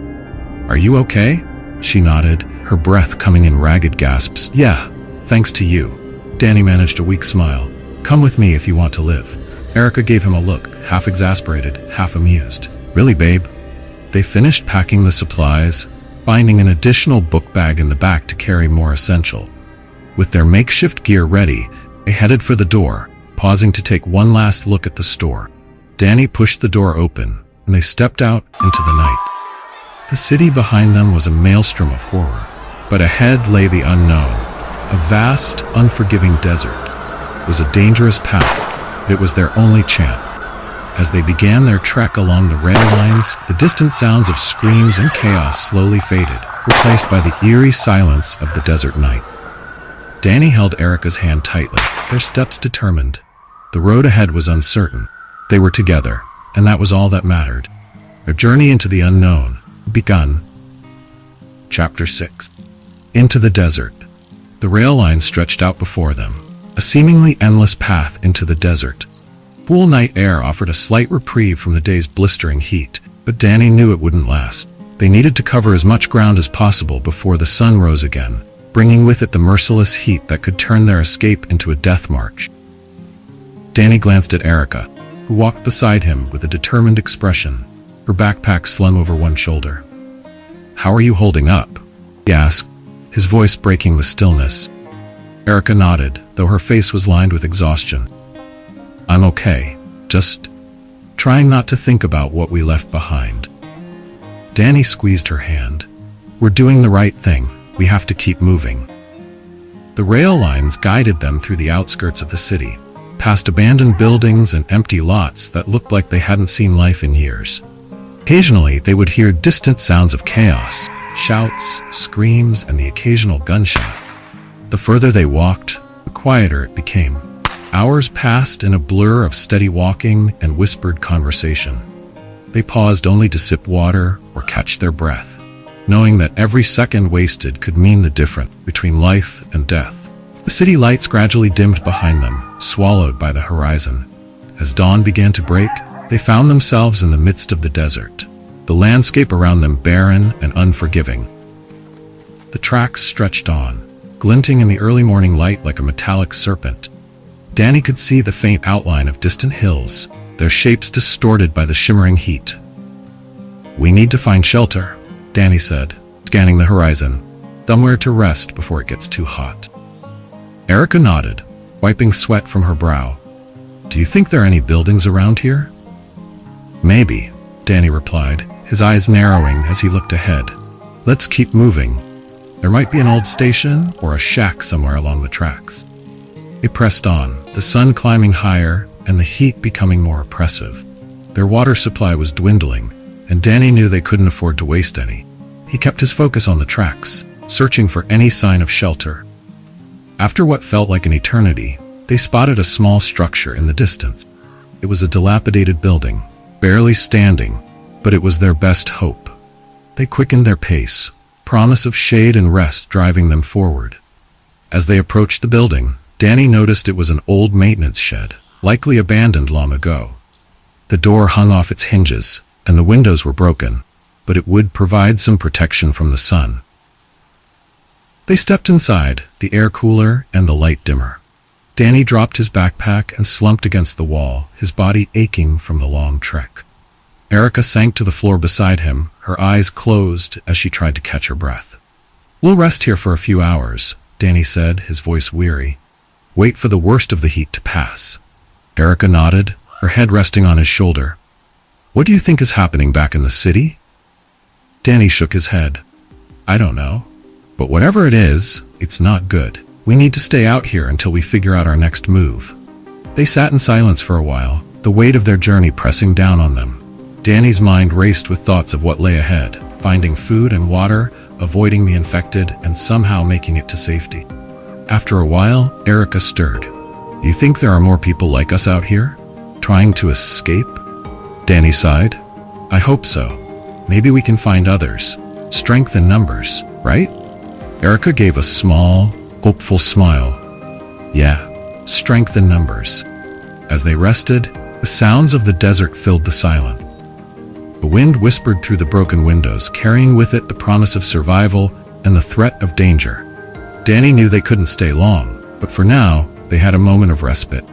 Are you okay? She nodded, her breath coming in ragged gasps. Yeah, thanks to you. Danny managed a weak smile. Come with me if you want to live. Erica gave him a look, half exasperated, half amused. Really, babe? They finished packing the supplies, finding an additional book bag in the back to carry more essential. With their makeshift gear ready, they headed for the door, pausing to take one last look at the store. Danny pushed the door open, and they stepped out into the night. The city behind them was a maelstrom of horror, but ahead lay the unknown. A vast, unforgiving desert. It was a dangerous path. It was their only chance. As they began their trek along the rail lines, the distant sounds of screams and chaos slowly faded, replaced by the eerie silence of the desert night. Danny held Erica's hand tightly, their steps determined. The road ahead was uncertain. They were together, and that was all that mattered. Their journey into the unknown begun. Chapter 6. Into the desert. The rail line stretched out before them, a seemingly endless path into the desert. Cool night air offered a slight reprieve from the day's blistering heat, but Danny knew it wouldn't last. They needed to cover as much ground as possible before the sun rose again, bringing with it the merciless heat that could turn their escape into a death march. Danny glanced at Erica, who walked beside him with a determined expression, her backpack slung over one shoulder. How are you holding up? He asked, his voice breaking the stillness. Erica nodded, though her face was lined with exhaustion. I'm okay, just trying not to think about what we left behind. Danny squeezed her hand. We're doing the right thing. We have to keep moving. The rail lines guided them through the outskirts of the city, past abandoned buildings and empty lots that looked like they hadn't seen life in years. Occasionally, they would hear distant sounds of chaos, shouts, screams, and the occasional gunshot. The further they walked, the quieter it became. Hours passed in a blur of steady walking and whispered conversation. They paused only to sip water or catch their breath, knowing that every second wasted could mean the difference between life and death. The city lights gradually dimmed behind them, swallowed by the horizon. As dawn began to break, they found themselves in the midst of the desert, the landscape around them barren and unforgiving. The tracks stretched on, glinting in the early morning light like a metallic serpent. Danny could see the faint outline of distant hills, their shapes distorted by the shimmering heat. "We need to find shelter," Danny said, scanning the horizon, "somewhere to rest before it gets too hot." Erica nodded, wiping sweat from her brow. "Do you think there are any buildings around here?" "Maybe," Danny replied, his eyes narrowing as he looked ahead. "Let's keep moving. There might be an old station or a shack somewhere along the tracks." They pressed on, the sun climbing higher and the heat becoming more oppressive. Their water supply was dwindling, and Danny knew they couldn't afford to waste any. He kept his focus on the tracks, searching for any sign of shelter. After what felt like an eternity, they spotted a small structure in the distance. It was a dilapidated building, barely standing, but it was their best hope. They quickened their pace, promise of shade and rest driving them forward. As they approached the building, Danny noticed it was an old maintenance shed, likely abandoned long ago. The door hung off its hinges, and the windows were broken, but it would provide some protection from the sun. They stepped inside, the air cooler and the light dimmer. Danny dropped his backpack and slumped against the wall, his body aching from the long trek. Erica sank to the floor beside him, her eyes closed as she tried to catch her breath. "We'll rest here for a few hours," Danny said, his voice weary. "Wait for the worst of the heat to pass." Erica nodded, her head resting on his shoulder. "What do you think is happening back in the city?" Danny shook his head. "I don't know. But whatever it is, it's not good. We need to stay out here until we figure out our next move." They sat in silence for a while, the weight of their journey pressing down on them. Danny's mind raced with thoughts of what lay ahead, finding food and water, avoiding the infected, and somehow making it to safety. After a while, Erica stirred. "You think there are more people like us out here, trying to escape?" Danny sighed. "I hope so. Maybe we can find others. Strength in numbers, right?" Erica gave a small, hopeful smile. "Yeah, strength in numbers." As they rested, the sounds of the desert filled the silence. The wind whispered through the broken windows, carrying with it the promise of survival and the threat of danger. Danny knew they couldn't stay long, but for now, they had a moment of respite.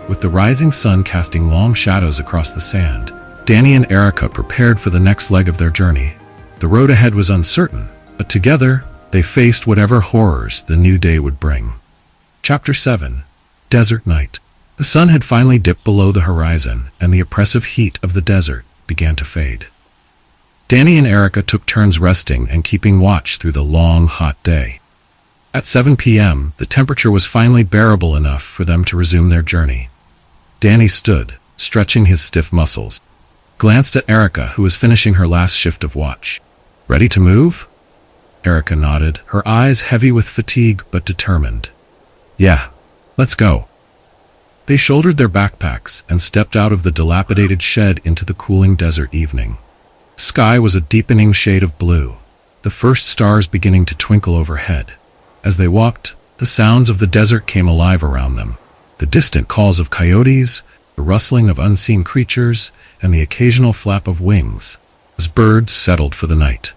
With the rising sun casting long shadows across the sand, Danny and Erica prepared for the next leg of their journey. The road ahead was uncertain, but together, they faced whatever horrors the new day would bring. Chapter 7. Desert Night. The sun had finally dipped below the horizon, and the oppressive heat of the desert began to fade. Danny and Erica took turns resting and keeping watch through the long, hot day. At 7 p.m., the temperature was finally bearable enough for them to resume their journey. Danny stood, stretching his stiff muscles, glanced at Erica, who was finishing her last shift of watch. "Ready to move?" Erica nodded, her eyes heavy with fatigue but determined. "Yeah, let's go." They shouldered their backpacks and stepped out of the dilapidated shed into the cooling desert evening. The sky was a deepening shade of blue, the first stars beginning to twinkle overhead. As they walked, the sounds of the desert came alive around them. The distant calls of coyotes, the rustling of unseen creatures, and the occasional flap of wings, as birds settled for the night.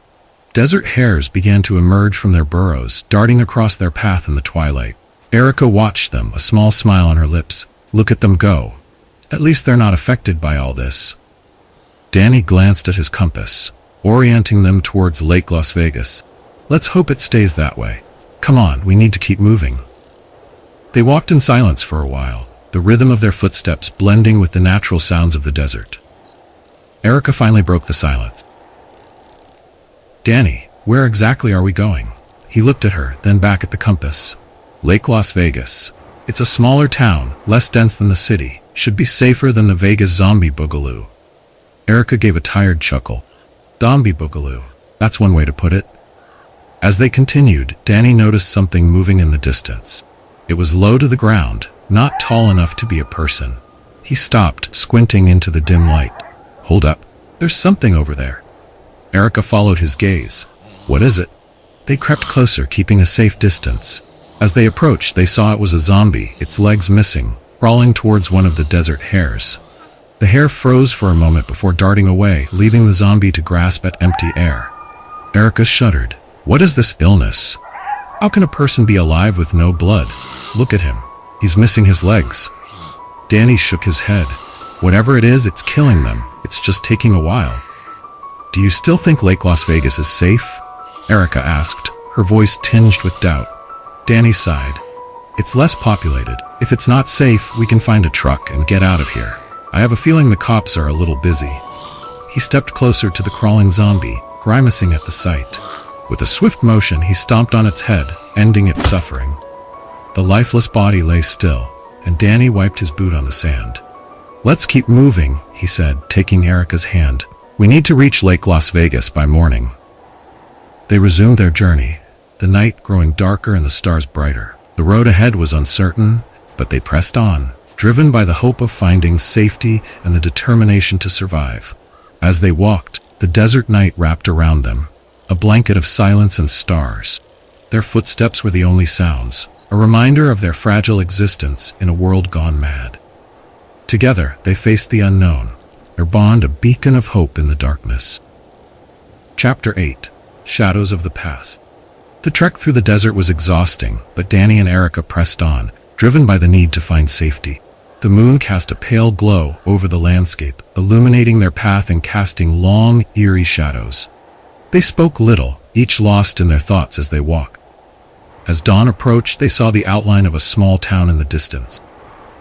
Desert hares began to emerge from their burrows, darting across their path in the twilight. Erica watched them, a small smile on her lips. Look at them go. At least they're not affected by all this. Danny glanced at his compass, orienting them towards Lake Las Vegas. Let's hope it stays that way. Come on, we need to keep moving. They walked in silence for a while, the rhythm of their footsteps blending with the natural sounds of the desert. Erica finally broke the silence. "Danny, where exactly are we going?" He looked at her, then back at the compass. "Lake Las Vegas. It's a smaller town, less dense than the city. Should be safer than the Vegas zombie boogaloo. Erica gave a tired chuckle. Zombie boogaloo. That's one way to put it. As they continued, Danny noticed something moving in the distance. It was low to the ground, not tall enough to be a person. He stopped, squinting into the dim light. Hold up. There's something over there. Erica followed his gaze. What is it? They crept closer, keeping a safe distance. As they approached, they saw it was a zombie, its legs missing, crawling towards one of the desert hares. The hare froze for a moment before darting away, leaving the zombie to grasp at empty air. Erica shuddered. What is this illness? How can a person be alive with no blood? Look at him. He's missing his legs. Danny shook his head. Whatever it is, it's killing them. It's just taking a while. Do you still think Lake Las Vegas is safe? Erica asked, her voice tinged with doubt. Danny sighed. It's less populated. If it's not safe, we can find a truck and get out of here. I have a feeling the cops are a little busy. He stepped closer to the crawling zombie, grimacing at the sight. With a swift motion, he stomped on its head, ending its suffering. The lifeless body lay still, and Danny wiped his boot on the sand. Let's keep moving, he said, taking Erica's hand. We need to reach Lake Las Vegas by morning. They resumed their journey, the night growing darker and the stars brighter. The road ahead was uncertain, but they pressed on, driven by the hope of finding safety and the determination to survive. As they walked, the desert night wrapped around them, a blanket of silence and stars. Their footsteps were the only sounds, a reminder of their fragile existence in a world gone mad. Together, they faced the unknown, their bond a beacon of hope in the darkness. Chapter 8. Shadows of the Past. The trek through the desert was exhausting, but Danny and Erica pressed on, driven by the need to find safety. The moon cast a pale glow over the landscape, illuminating their path and casting long, eerie shadows. They spoke little, each lost in their thoughts as they walked. As dawn approached, they saw the outline of a small town in the distance.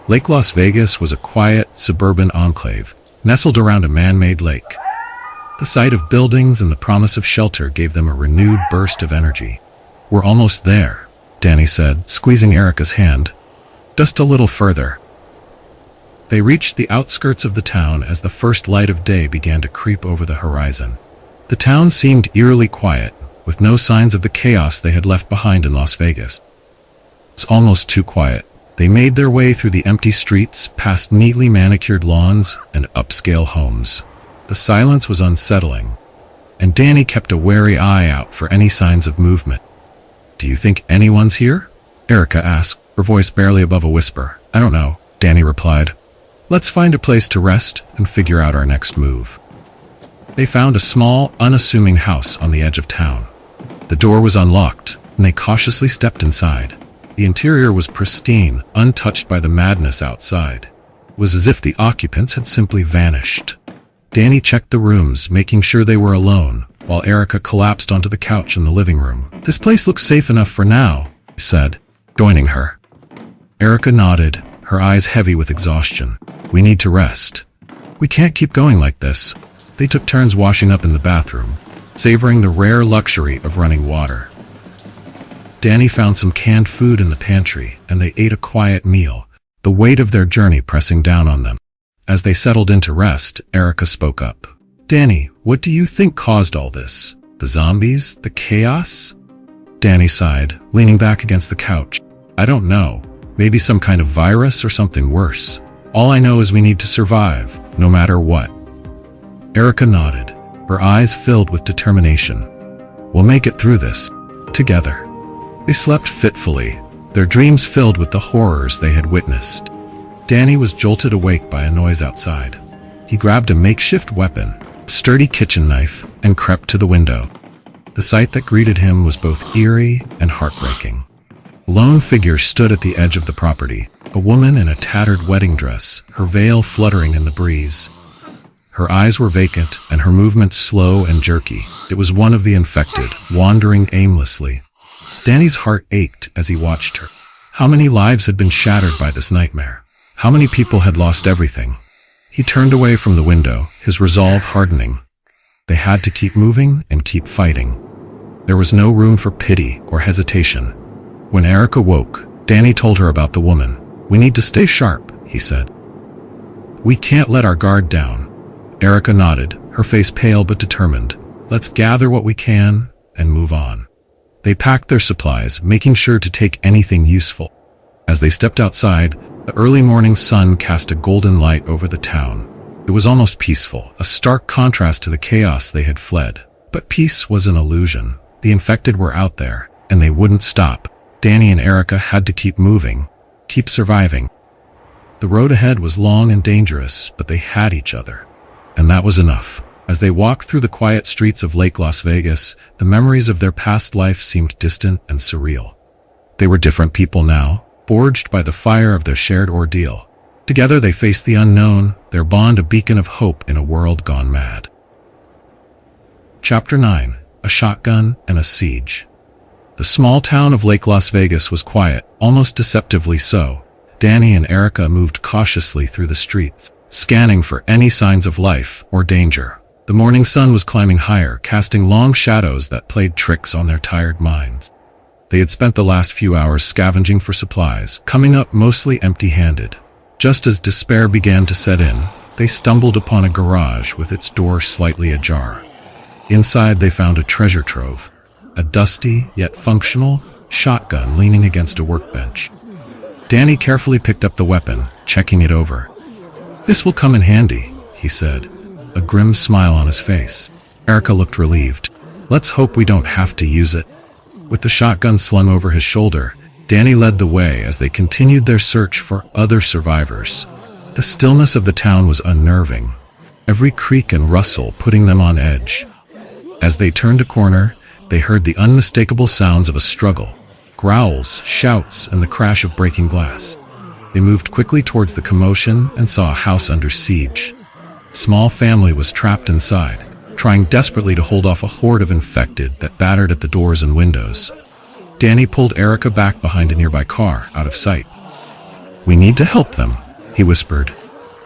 Lake Las Vegas was a quiet, suburban enclave, nestled around a man-made lake. The sight of buildings and the promise of shelter gave them a renewed burst of energy. We're almost there, Danny said, squeezing Erica's hand. Just a little further. They reached the outskirts of the town as the first light of day began to creep over the horizon. The town seemed eerily quiet, with no signs of the chaos they had left behind in Las Vegas. It's almost too quiet. They made their way through the empty streets, past neatly manicured lawns and upscale homes. The silence was unsettling, and Danny kept a wary eye out for any signs of movement. Do you think anyone's here? Erica asked, her voice barely above a whisper. I don't know, Danny replied. Let's find a place to rest and figure out our next move. They found a small, unassuming house on the edge of town. The door was unlocked, and they cautiously stepped inside. The interior was pristine, untouched by the madness outside. It was as if the occupants had simply vanished. Danny checked the rooms, making sure they were alone, while Erica collapsed onto the couch in the living room. This place looks safe enough for now, he said, joining her. Erica nodded, her eyes heavy with exhaustion. We need to rest. We can't keep going like this. They took turns washing up in the bathroom, savoring the rare luxury of running water. Danny found some canned food in the pantry, and they ate a quiet meal, the weight of their journey pressing down on them. As they settled into rest, Erica spoke up. Danny, what do you think caused all this? The zombies? The chaos? Danny sighed, leaning back against the couch. I don't know. Maybe some kind of virus or something worse. All I know is we need to survive, no matter what. Erica nodded, her eyes filled with determination. We'll make it through this, together. They slept fitfully, their dreams filled with the horrors they had witnessed. Danny was jolted awake by a noise outside. He grabbed a makeshift weapon, a sturdy kitchen knife, and crept to the window. The sight that greeted him was both eerie and heartbreaking. A lone figure stood at the edge of the property, a woman in a tattered wedding dress, her veil fluttering in the breeze. Her eyes were vacant and her movements slow and jerky. It was one of the infected, wandering aimlessly. Danny's heart ached as he watched her. How many lives had been shattered by this nightmare? How many people had lost everything? He turned away from the window, his resolve hardening. They had to keep moving and keep fighting. There was no room for pity or hesitation. When Erica woke, Danny told her about the woman. We need to stay sharp, he said. We can't let our guard down. Erica nodded, her face pale but determined. Let's gather what we can and move on. They packed their supplies, making sure to take anything useful. As they stepped outside, the early morning sun cast a golden light over the town. It was almost peaceful, a stark contrast to the chaos they had fled. But peace was an illusion. The infected were out there, and they wouldn't stop. Danny and Erica had to keep moving, keep surviving. The road ahead was long and dangerous, but they had each other. And that was enough. As they walked through the quiet streets of Lake Las Vegas, the memories of their past life seemed distant and surreal. They were different people now, forged by the fire of their shared ordeal. Together they faced the unknown, their bond a beacon of hope in a world gone mad. Chapter 9. A Shotgun and a Siege. The small town of Lake Las Vegas was quiet, almost deceptively so. Danny and Erica moved cautiously through the streets, scanning for any signs of life or danger. The morning sun was climbing higher, casting long shadows that played tricks on their tired minds. They had spent the last few hours scavenging for supplies, coming up mostly empty-handed. Just as despair began to set in, they stumbled upon a garage with its door slightly ajar. Inside they found a treasure trove, a dusty yet functional shotgun leaning against a workbench. Danny carefully picked up the weapon, checking it over. "This will come in handy," he said, a grim smile on his face. Erica looked relieved. "Let's hope we don't have to use it." With the shotgun slung over his shoulder, Danny led the way as they continued their search for other survivors. The stillness of the town was unnerving, every creak and rustle putting them on edge. As they turned a corner, they heard the unmistakable sounds of a struggle, growls, shouts, and the crash of breaking glass. They moved quickly towards the commotion and saw a house under siege. A small family was trapped inside, trying desperately to hold off a horde of infected that battered at the doors and windows. Danny pulled Erica back behind a nearby car, out of sight. "We need to help them," he whispered.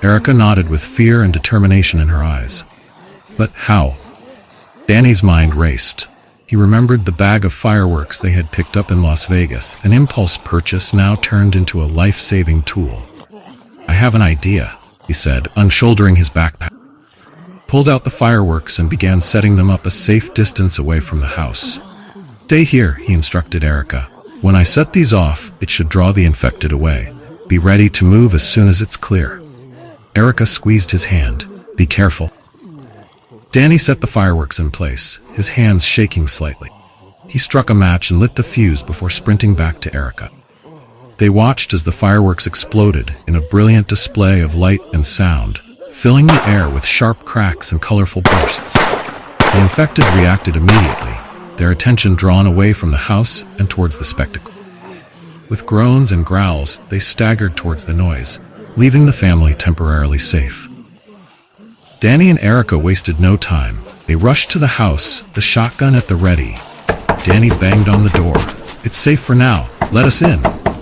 Erica nodded with fear and determination in her eyes. But how? Danny's mind raced. He remembered the bag of fireworks they had picked up in Las Vegas, an impulse purchase now turned into a life-saving tool. "I have an idea," he said, unshouldering his backpack. Pulled out the fireworks and began setting them up a safe distance away from the house. "Stay here," he instructed Erica. "When I set these off, it should draw the infected away. Be ready to move as soon as it's clear." Erica squeezed his hand. "Be careful." Danny set the fireworks in place, his hands shaking slightly. He struck a match and lit the fuse before sprinting back to Erica. They watched as the fireworks exploded in a brilliant display of light and sound, filling the air with sharp cracks and colorful bursts. The infected reacted immediately, their attention drawn away from the house and towards the spectacle. With groans and growls, they staggered towards the noise, leaving the family temporarily safe. Danny and Erica wasted no time. They rushed to the house, the shotgun at the ready. Danny banged on the door. "It's safe for now. Let us in."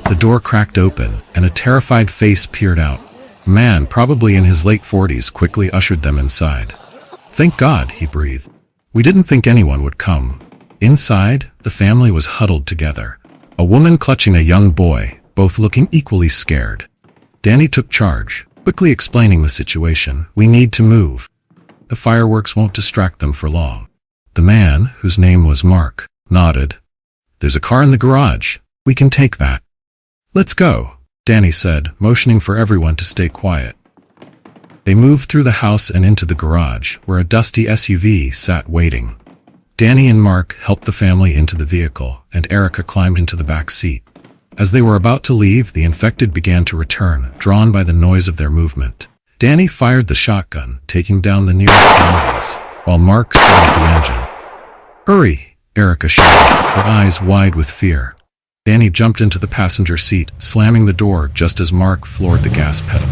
The door cracked open, and a terrified face peered out. A man, probably in his late 40s, quickly ushered them inside. "Thank God," he breathed. "We didn't think anyone would come." Inside, the family was huddled together, a woman clutching a young boy, both looking equally scared. Danny took charge, quickly explaining the situation. "We need to move. The fireworks won't distract them for long." The man, whose name was Mark, nodded. "There's a car in the garage. We can take that." "Let's go," Danny said, motioning for everyone to stay quiet. They moved through the house and into the garage, where a dusty SUV sat waiting. Danny and Mark helped the family into the vehicle, and Erica climbed into the back seat. As they were about to leave, the infected began to return, drawn by the noise of their movement. Danny fired the shotgun, taking down the nearest zombies, while Mark started the engine. "Hurry!" Erica shouted, her eyes wide with fear. Danny jumped into the passenger seat, slamming the door just as Mark floored the gas pedal.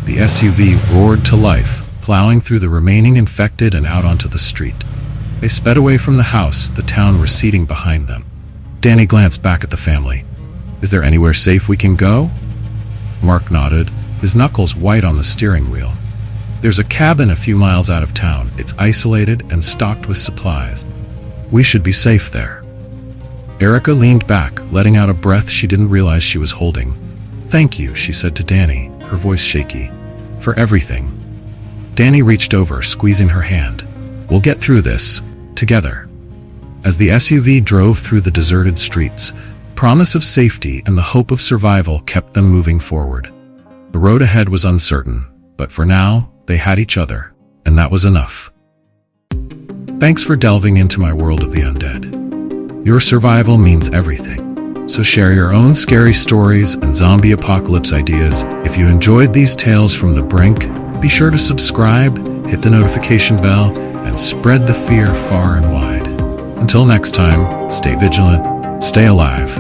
The SUV roared to life, plowing through the remaining infected and out onto the street. They sped away from the house, the town receding behind them. Danny glanced back at the family. "Is there anywhere safe we can go?" Mark nodded, his knuckles white on the steering wheel. "There's a cabin a few miles out of town. It's isolated and stocked with supplies. We should be safe there." Erica leaned back, letting out a breath she didn't realize she was holding. "Thank you," she said to Danny, her voice shaky. "For everything." Danny reached over, squeezing her hand. "We'll get through this, together." As the SUV drove through the deserted streets, promise of safety and the hope of survival kept them moving forward. The road ahead was uncertain, but for now, they had each other, and that was enough. Thanks for delving into my world of the undead. Your survival means everything. So share your own scary stories and zombie apocalypse ideas. If you enjoyed these tales from the brink, be sure to subscribe, hit the notification bell, and spread the fear far and wide. Until next time, stay vigilant, stay alive,